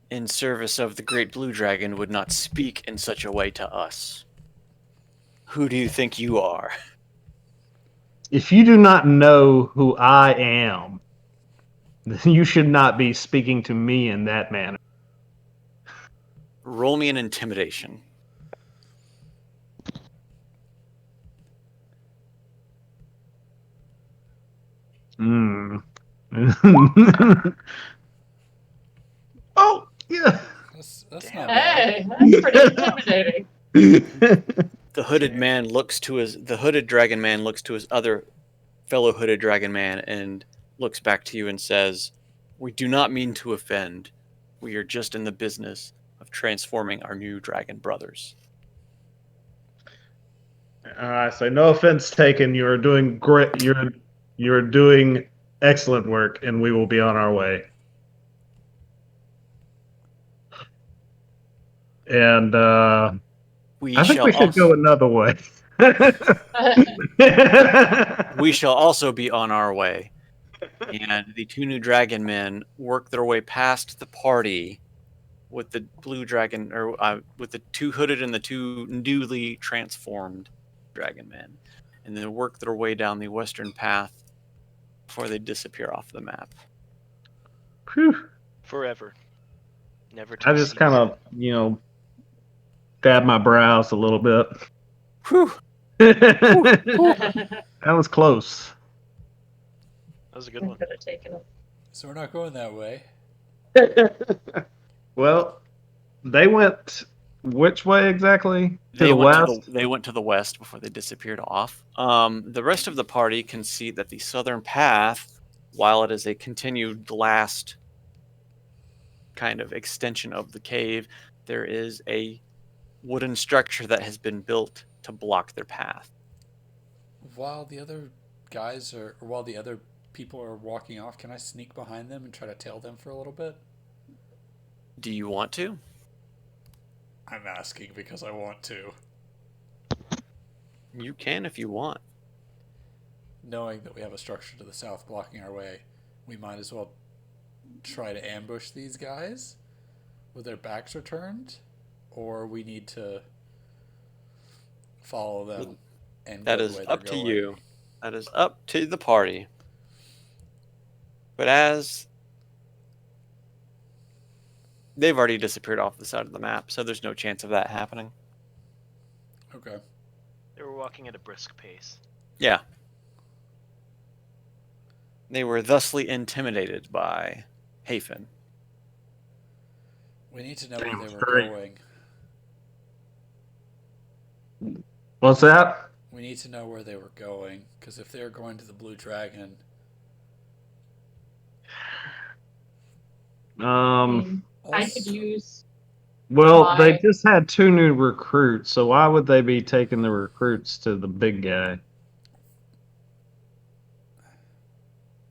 in service of the Great Blue Dragon would not speak in such a way to us. Who do you think you are?" If you do not know who I am, then you should not be speaking to me in that manner. Roll me an intimidation. Hmm. Oh, yeah. That's not bad. Hey, that's pretty intimidating. The hooded dragon man looks to his other fellow hooded dragon man and looks back to you and says, "We do not mean to offend. We are just in the business of transforming our new dragon brothers." So no offense taken. You are doing great. You're doing excellent work, and we will be on our way. And We I think shall we should also go another way. we shall also be on our way. And the two new dragon men work their way past the party with the blue dragon, or with the two hooded and the two newly transformed dragon men, and then work their way down the western path before they disappear off the map. Whew. Forever. Never to I just cease. kind of, dab my brows a little bit. Whew. That was close. That was a good I one. could have taken him. So we're not going that way. Well, they went which way exactly? To the west? They went to the west before they disappeared off. The rest of the party can see that the southern path, while it is a continued last kind of extension of the cave, there is a wooden structure that has been built to block their path. While the other people are walking off, can I sneak behind them and try to tail them for a little bit? Do you want to? I'm asking because I want to. You can if you want. Knowing that we have a structure to the south blocking our way, we might as well try to ambush these guys with their backs are turned, or we need to follow them and That go is the way they're up to going. you. That is up to the party. But as they've already disappeared off the side of the map, so there's no chance of that happening. Okay. They were walking at a brisk pace. Yeah. They were thusly intimidated by Hafen. We need to know Damn where they were straight. going. What's that? We need to know where they were going, because if they're going to the Blue Dragon, I could use. Well, they Why? just had 2 new recruits, so why would they be taking the recruits to the big guy?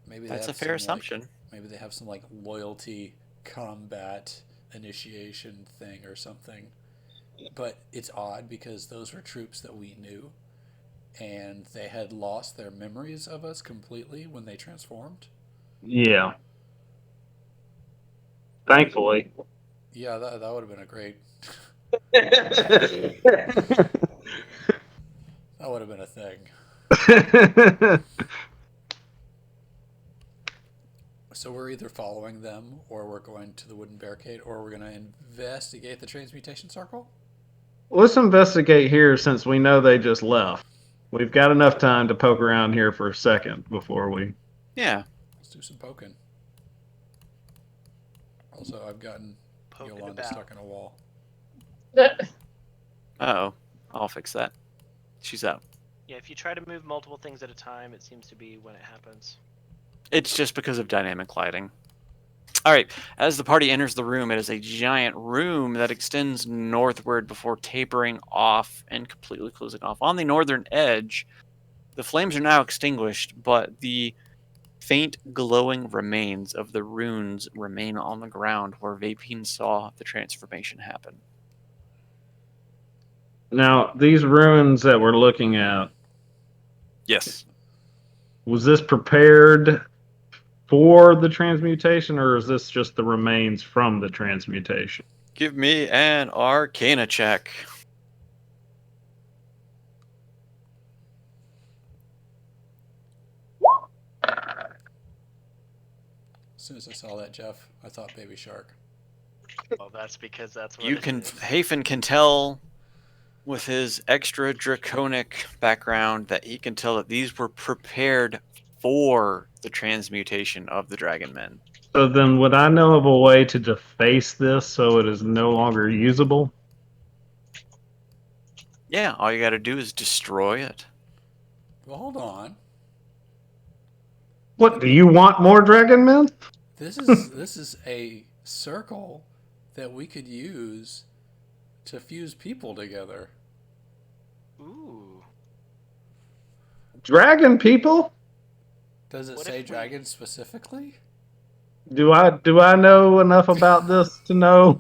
maybe That's they a have fair some, assumption. Maybe they have some loyalty combat initiation thing or something. But it's odd because those were troops that we knew, and they had lost their memories of us completely when they transformed. Yeah. Thankfully. Yeah, that would have been a great. That would have been a thing. So we're either following them, or we're going to the wooden barricade, or we're going to investigate the transmutation circle. Let's investigate here since we know they just left. We've got enough time to poke around here for a second before we. Yeah. Let's do some poking. Also, I've gotten Poking Yolanda about. stuck in a wall. Uh-oh. I'll fix that. She's out. Yeah, if you try to move multiple things at a time, it seems to be when it happens. It's just because of dynamic lighting. All right. As the party enters the room, it is a giant room that extends northward before tapering off and completely closing off. On the northern edge, the flames are now extinguished, but the faint glowing remains of the runes remain on the ground where Vapine saw the transformation happen. Now, these ruins that we're looking at, Yes. was this prepared for the transmutation, or is this just the remains from the transmutation? Give me an Arcana check. As soon as I saw that, Jeff, I thought Baby Shark. Well, that's because that's what You it can is. Hafen can tell with his extra draconic background that he can tell that these were prepared for the transmutation of the dragon men. So then, would I know of a way to deface this so it is no longer usable? Yeah, all you got to do is destroy it. Well, hold on. What, do you want more dragon men? This is a circle that we could use to fuse people together. Ooh. Dragon people? Does it What say if we- dragon specifically? Do I know enough about this to know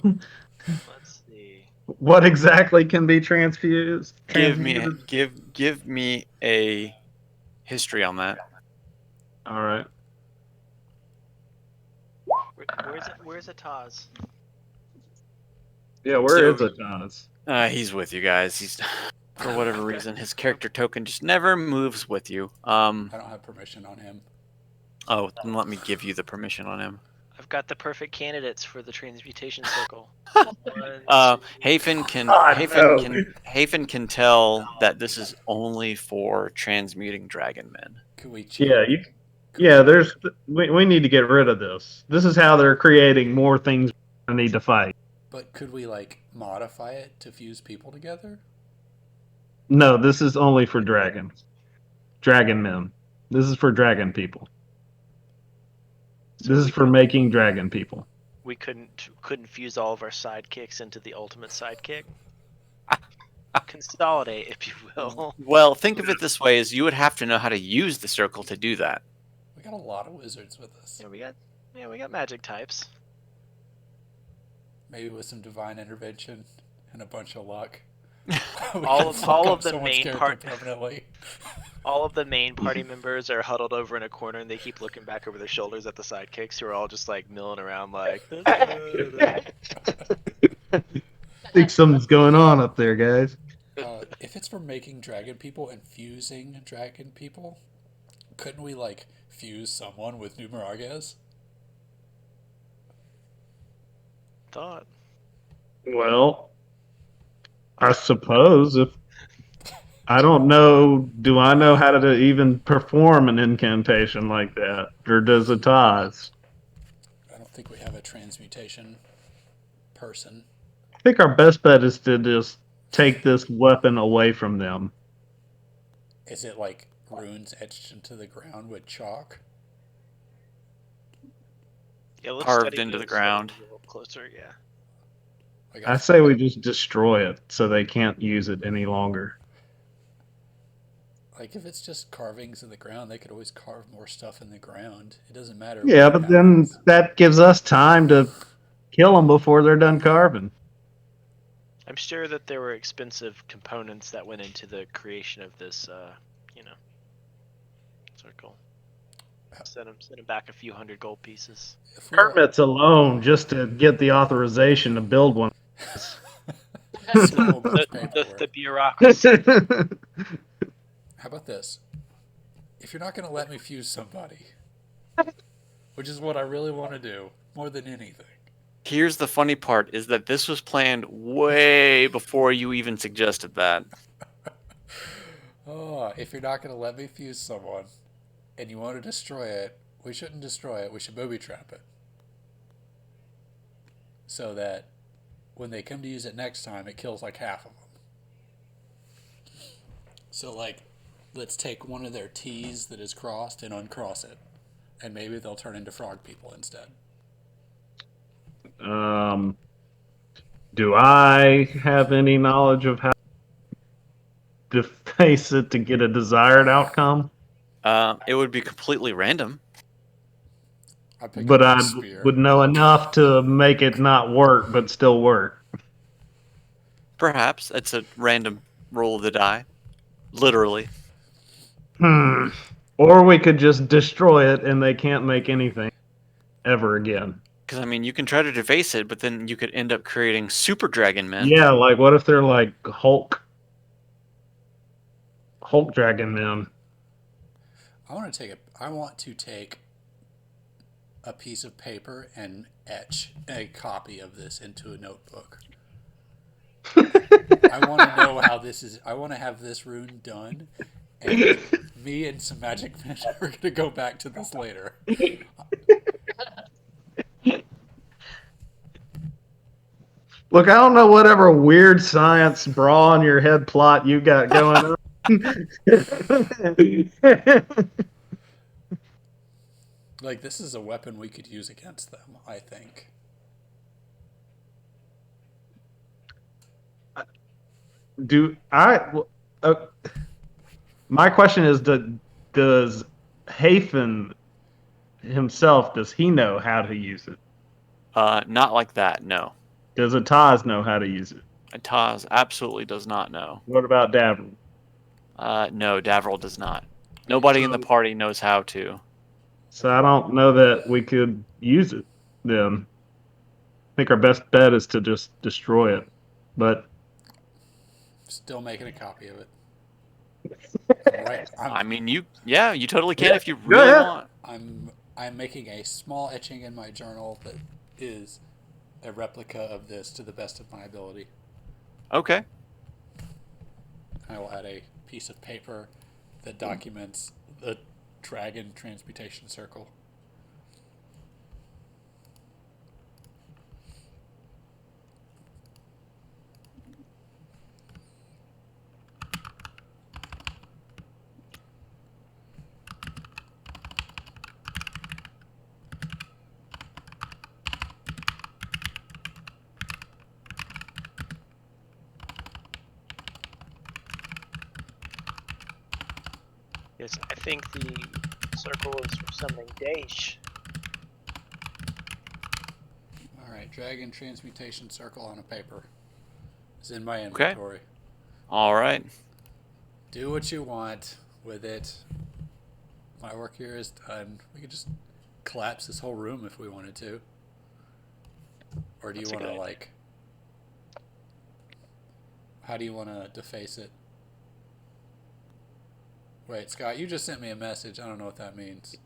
Let's see. what exactly can be transfused? Give me Transmuted? give me a history on that. All right. Where's Ataz? Yeah, where So- is Adonis? He's with you guys. He's for whatever reason his character token just never moves with you. I don't have permission on him. Oh, then let me give you the permission on him. I've got the perfect candidates for the transmutation circle. Hafen can God, Hafen can tell that this is only for transmuting dragon men. Could we cheat? Yeah, we need to get rid of this. This is how they're creating more things I need to fight. But could we like modify it to fuse people together? No, this is only for dragons. Dragon men. This is for dragon people. This is for making dragon people. We couldn't fuse all of our sidekicks into the ultimate sidekick. Consolidate, if you will. Well, think of it this way: is you would have to know how to use the circle to do that. We got a lot of wizards with us. Yeah, we got magic types. Maybe with some divine intervention and a bunch of luck. All of the main part- permanently. All of the main party members are huddled over in a corner, and they keep looking back over their shoulders at the sidekicks, who are all just like milling around, like. I think something's going on up there, guys. If it's for making dragon people and fusing dragon people, couldn't we like fuse someone with Numerarges? Thought. Well, I suppose if I don't know, do I know how to even perform an incantation like that, or does Ataz? I don't think we have a transmutation person. I think our best bet is to just take this weapon away from them. Is it like runes etched into the ground with chalk? Yeah, let's Carved study into the those ground. a little closer. Yeah. Like I say we just destroy it so they can't use it any longer. Like if it's just carvings in the ground, they could always carve more stuff in the ground. It doesn't matter. Yeah, what but then happens. that gives us time to kill them before they're done carving. I'm sure that there were expensive components that went into the creation of this, circle. Send him back a few hundred gold pieces. If we were- Permits alone just to get the authorization to build one. so much paperwork. The bureaucracy. How about this? If you're not going to let me fuse somebody, which is what I really want to do more than anything. Here's the funny part: is that this was planned way before you even suggested that. Oh, if you're not going to let me fuse someone and you want to destroy it, we shouldn't destroy it. We should booby trap it. So that when they come to use it next time, it kills like half of them. So, like, let's take one of their T's that is crossed and uncross it. And maybe they'll turn into frog people instead. Do I have any knowledge of how to face it to get a desired outcome? It would be completely random. I pick But up I a spear. would know enough to make it not work, but still work. Perhaps it's a random roll of the die. Literally. Or we could just destroy it and they can't make anything ever again. Because, I mean, you can try to deface it, but then you could end up creating super dragon men. Yeah, like what if they're like Hulk dragon men? I want to take a piece of paper and etch a copy of this into a notebook. I want to know how this is. I want to have this rune done, and me and some magic men are going to go back to this later. Look, I don't know whatever weird science bra on your head plot you got going on. Like, this is a weapon we could use against them, I think. My question is, does Hafen himself, does he know how to use it? Not like that, no. Does Ataz know how to use it? Taz absolutely does not know. What about Davin? No, Davril does not. Nobody in the party knows how to. So I don't know that we could use it then. I think our best bet is to just destroy it. But Still making a copy of it. Right. I mean, you totally can if you go really ahead. want. I'm making a small etching in my journal that is a replica of this to the best of my ability. Okay. I will add a piece of paper that documents the dragon transmutation circle. Yes, I think the circle is for summoning Daesh. Alright, dragon transmutation circle on a paper. It's in my inventory. All right. Do what you want with it. My work here is done. We could just collapse this whole room if we wanted to. Or do you That's a want to, good idea. like... How do you want to deface it? Wait, Scott, you just sent me a message. I don't know what that means.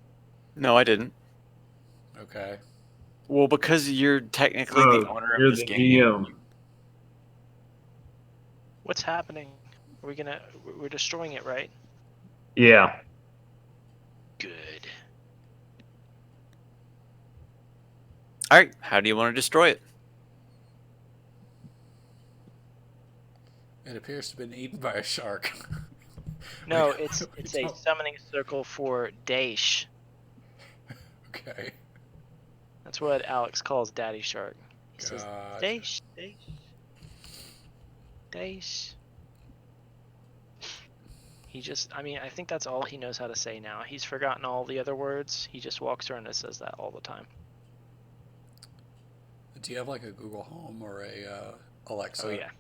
No, I didn't. Okay. Well, because you're technically the owner you're of this the game. GM. What's happening? We're destroying it, right? Yeah. Good. All right. How do you want to destroy it? It appears to have been eaten by a shark. No, We it's a don't- summoning circle for Daesh. Okay. That's what Alex calls Daddy Shark. He says Gotcha. Daesh, Daesh, Daesh. He just, I mean, I think that's all he knows how to say now. He's forgotten all the other words. He just walks around and says that all the time. Do you have like a Google Home or a Alexa? Oh yeah.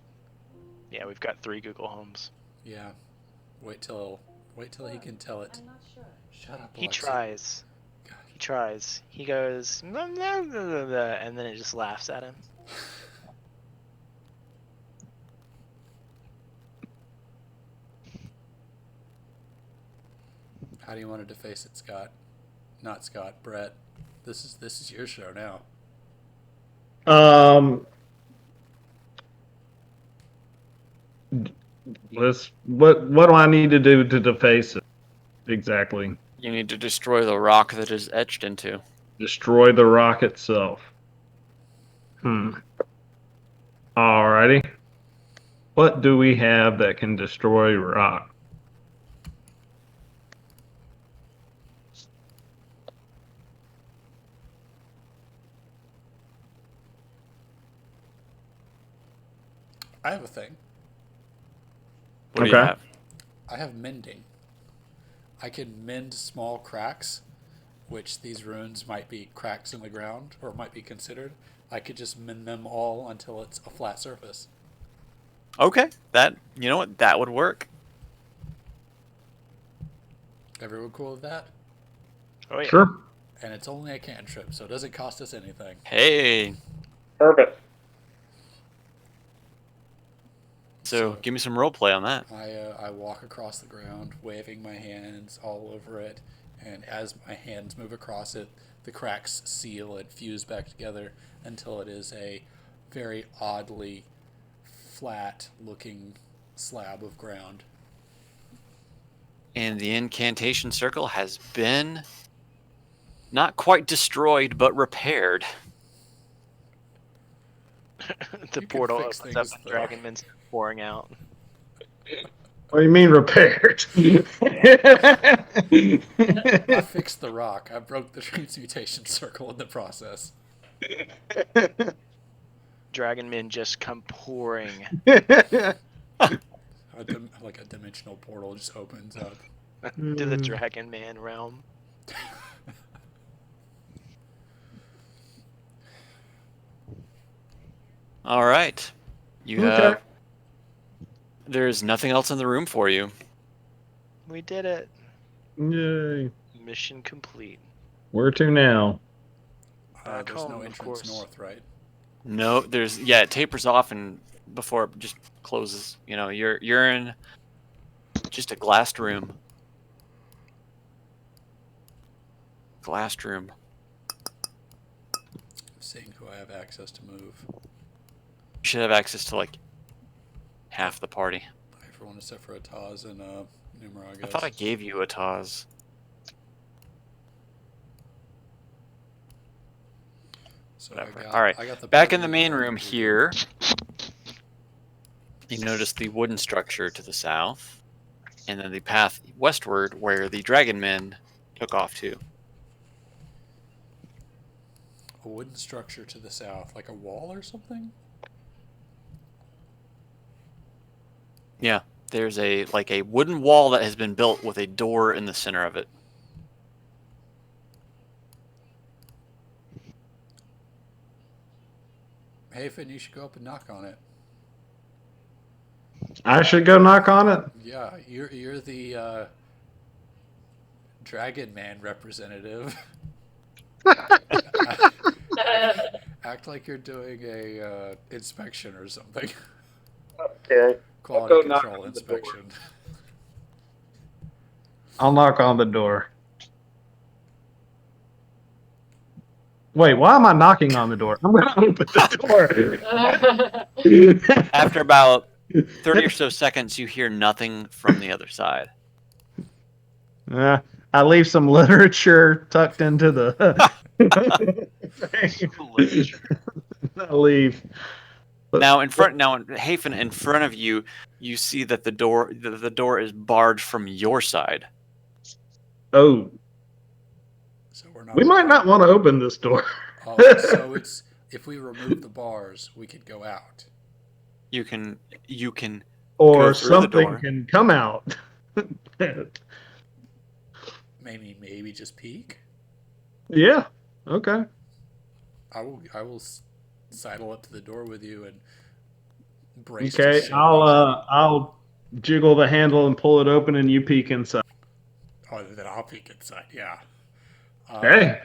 Yeah, we've got 3 Google Homes. Yeah. Wait till he can tell it. I'm not sure. Shut up, He Alexa. tries. God. He tries. He goes, "Blah, blah, blah, blah, blah," and then it just laughs at him. How do you want to deface it, Scott? Not Scott, Brett. This is your show now. What do I need to do to deface it? Exactly. You need to destroy the rock that is etched into. Destroy the rock itself. Alrighty. What do we have that can destroy rock? I have a thing. What do you Okay. have? I have mending. I can mend small cracks, which these runes might be cracks in the ground, or might be considered. I could just mend them all until it's a flat surface. Okay, you know what? That would work. Everyone cool with that? Oh yeah. Sure. And it's only a cantrip, so it doesn't cost us anything. Hey, Perfect. so give me some role play on that. I walk across the ground, waving my hands all over it, and as my hands move across it, the cracks seal and fuse back together until it is a very oddly flat-looking slab of ground. And the incantation circle has been not quite destroyed, but repaired. The You can portal fix opens up things, and though. Dragonman's pouring out. What do you mean repaired? I fixed the rock. I broke the transmutation circle in the process. Dragonman just come pouring Like a dimensional portal just opens up. to the Dragonman realm. All right, you Okay. have. There's nothing else in the room for you. We did it. Yay. Mission complete. Where to now? Back There's home, no of entrance course. north, right? No, it tapers off and before it just closes. You know, you're in just a glassed room. Glassed room. Seeing who I have access to move. You should have access to like half the party. Everyone except for Ataz and Numera, I guess. I thought I gave you a Taz. So Whatever. All right. I got the Back in the party main that room moved. here, you notice the wooden structure to the south, and then the path westward where the dragon men took off to. A wooden structure to the south, like a wall or something? Yeah, there's a wooden wall that has been built with a door in the center of it. Hey, Finn, you should go up and knock on it. I should go knock on it? Yeah, you're the Dragon Man representative. Act like you're doing a inspection or something. Okay. Quality go knock control on the door. inspection. I'll knock on the door. Wait, why am I knocking on the door? I'm going to open the door. After about 30 or so seconds, you hear nothing from the other side. I leave some literature tucked into the. I leave. Now, Hafen, in front of you, you see that the door is barred from your side. Oh, So we're not. we might not want to open this door. Oh, so it's if we remove the bars, we could go out. You can Or Go through the something door. can come out. Maybe just peek. Yeah. Okay. I will sidle up to the door with you and brace. to Okay. shove I'll jiggle the handle and pull it open, and you peek inside. Oh, then I'll peek inside. Yeah. Hey.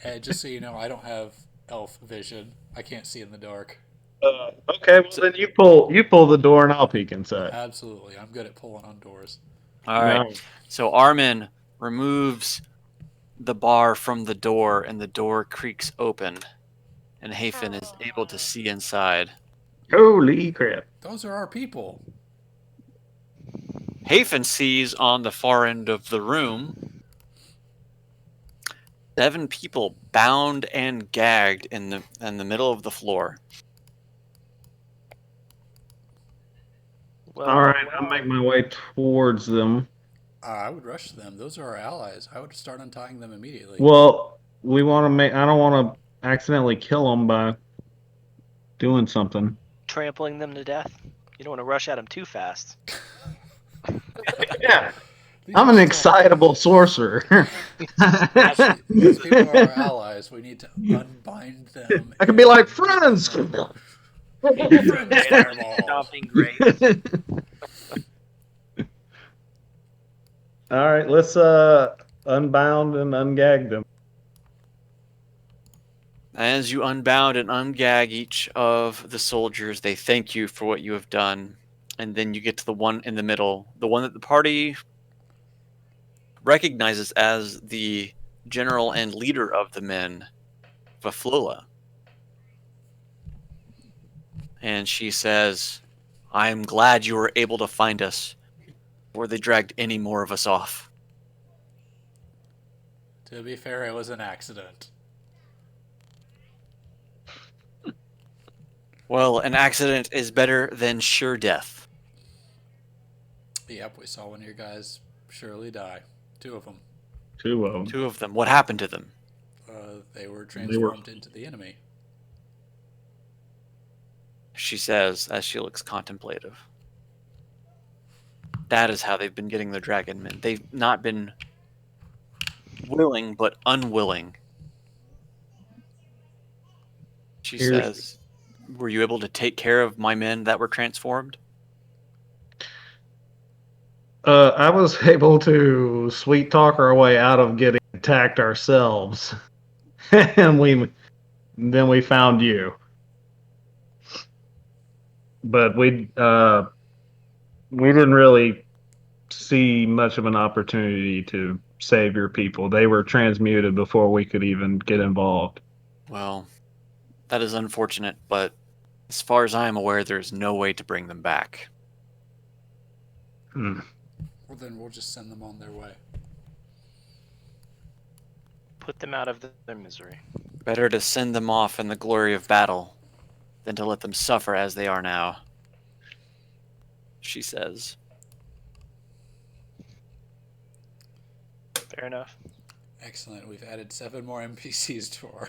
And just so you know, I don't have elf vision. I can't see in the dark. Okay. Well, then you pull the door, and I'll peek inside. Absolutely, I'm good at pulling on doors. All right. No. So Armin removes the bar from the door, and the door creaks open, and Hafen is able to see inside. Holy crap! Those are our people. Hafen sees on the far end of the room 7 people bound and gagged in the middle of the floor. Well, All right, I'll make my way towards them. I would rush them. Those are our allies. I would start untying them immediately. Well, we want to make. I don't want to accidentally kill them by doing something. trampling them to death. You don't want to rush at them too fast. Yeah, These I'm are an still- excitable sorcerer. These people are our allies. We need to unbind them. I could be like friends. Fireball. Stomping great. All right, let's unbound and ungag them. As you unbound and ungag each of the soldiers, they thank you for what you have done. And then you get to the one in the middle, the one that the party recognizes as the general and leader of the men, Vaflula. And she says, I am glad you were able to find us before they dragged any more of us off. To be fair, it was an accident. Well, an accident is better than sure death. Yep, we saw one of your guys surely die. 2 of them. 2 of them. 2 of them. What happened to them? They were transformed into the enemy. She says as she looks contemplative. That is how they've been getting their dragon men. They've not been willing, but unwilling. She Here's- says, were you able to take care of my men that were transformed? I was able to sweet talk our way out of getting attacked ourselves, and then we found you. But we didn't really see much of an opportunity to save your people. They were transmuted before we could even get involved. Well, that is unfortunate, but as far as I am aware, there's no way to bring them back. Hmm. Well, then we'll just send them on their way. Put them out of their misery. Better to send them off in the glory of battle than to let them suffer as they are now, she says. Fair enough. Excellent. We've added 7 more NPCs to our.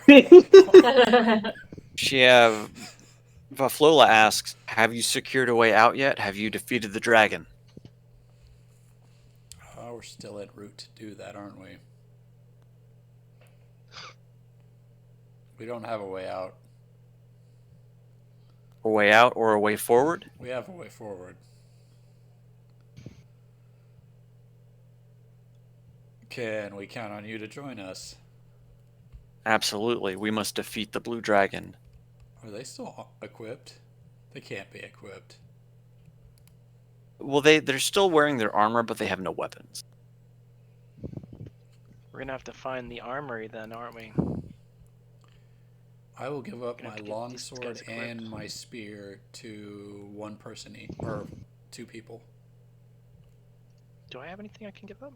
Vaflola asks, have you secured a way out yet? Have you defeated the dragon? We're still en route to do that, aren't we? We don't have a way out. A way out or a way forward? We have a way forward. Can we count on you to join us? Absolutely. We must defeat the blue dragon. Are they still equipped? They can't be equipped. Well, they're still wearing their armor, but they have no weapons. We're gonna have to find the armory then, aren't we? I will give up Gonna my have to get these longsword guys equipped. and my spear to 1 person each, or 2 people. Do I have anything I can give up?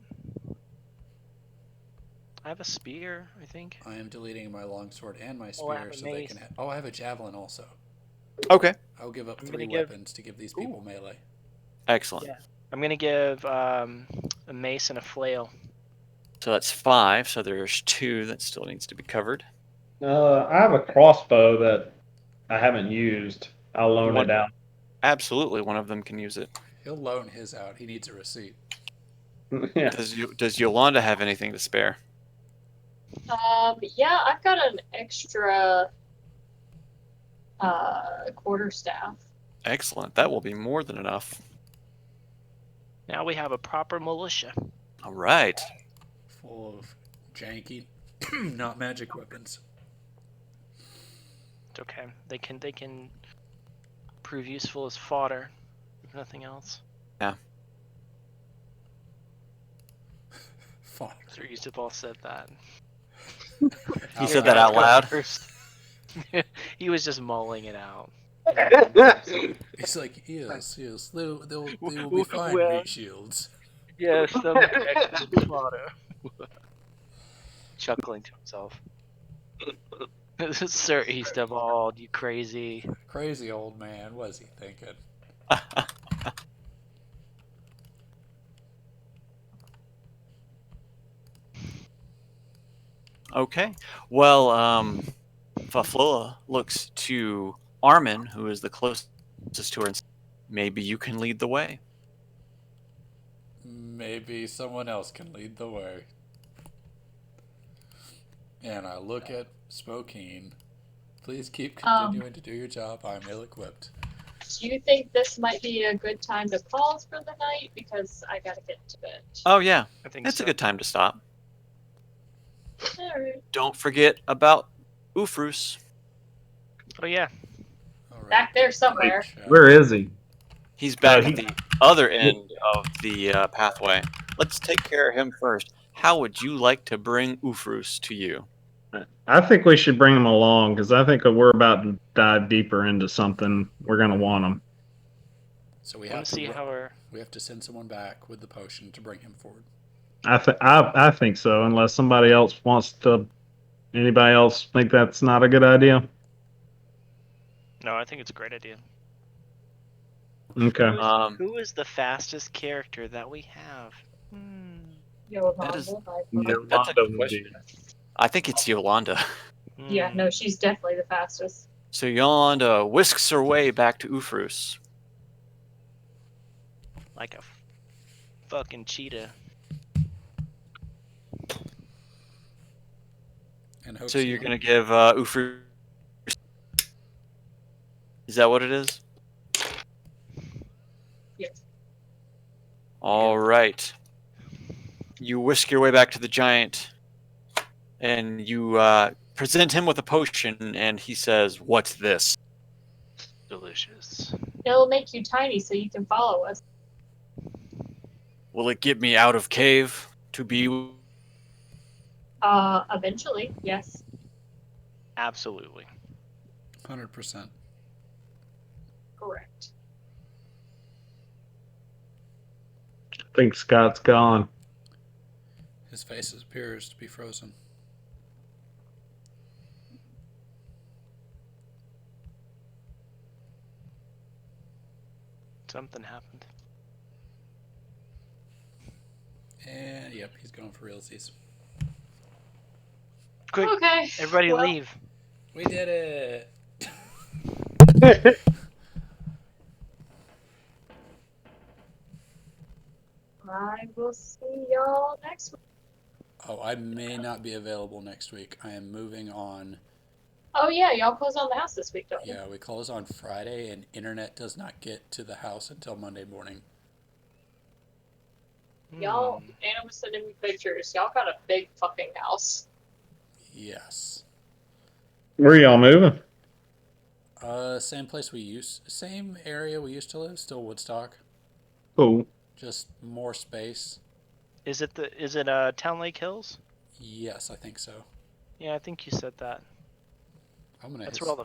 I have a spear, I think. I am deleting my longsword and my Oh, I have spear a so they mace. can. Oh, I have a javelin also. Okay. I'll give up I'm 3 gonna give- weapons to give these people melee. Excellent. Yeah. I'm gonna give a mace and a flail. So that's 5, so there's 2 that still needs to be covered. I have a crossbow that I haven't used. I'll loan One- it out. Absolutely, one of them can use it. He'll loan his out. He needs a receipt. Yeah. Does Yolanda have anything to spare? Yeah, I've got an extra quarterstaff. Excellent. That will be more than enough. Now we have a proper militia. All right. Full of janky, not magic weapons. It's okay. They can prove useful as fodder, if nothing else. Fuck. Sir Yusufal said that. You said that out loud? First. He was just mulling it out. He's like, yes, they will be fine, Well, Reed Shields. Yes, they'll be back to the slaughter. Chuckling to himself. Sir Eastbald, you crazy. Crazy old man, what is he thinking? Okay. Well, Faflula looks to Armin, who is the closest to her, and says, maybe you can lead the way. Maybe someone else can lead the way. And I look at Spokane. Please keep continuing to do your job. I'm ill-equipped. Do you think this might be a good time to pause for the night? Because I gotta get to bed. Oh, yeah. I think It's so. a good time to stop. Alright. Don't forget about Ufrus. Oh yeah. All right. Back there somewhere. Where is he? He's back he- at the other end of the pathway. Let's take care of him first. How would you like to bring Ufrus to you? I think we should bring him along because I think that we're about to dive deeper into something. We're gonna want him. So we I want have to see to how her. we have to send someone back with the potion to bring him forward. I think so. Unless somebody else wants to. Anybody else think that's not a good idea? No, I think it's a great idea. Okay. Who is the fastest character that we have? That is- Yolanda That's a good would question. be- I think it's Yolanda. Yeah, no, she's definitely the fastest. So Yolanda whisks her way back to Ufrus. Like a fucking cheetah. And hope So you're gonna give Ufrus. Is that what it is? Yes. All right. You whisk your way back to the giant, and you present him with a potion, and he says, "What's this?" Delicious. It'll make you tiny so you can follow us. Will it get me out of cave to be? Eventually, yes. Absolutely. 100%. Correct. I think Scott's gone. His face appears to be frozen. Something happened. And yep, he's going for realsies. Quick, Okay. everybody well, leave. We did it! I will see y'all next week. Oh, I may not be available next week. I am moving on. Oh yeah, y'all close on the house this week, don't you? Yeah, we close on Friday, and internet does not get to the house until Monday morning. Y'all, Hmm. Anna was sending me pictures. Y'all got a big fucking house. Yes. Where y'all moving? Same area we used to live, still Woodstock. Cool. Just more space. Is it Town Lake Hills? Yes, I think so. Yeah, I think you said that. I'm gonna That's hit, where all the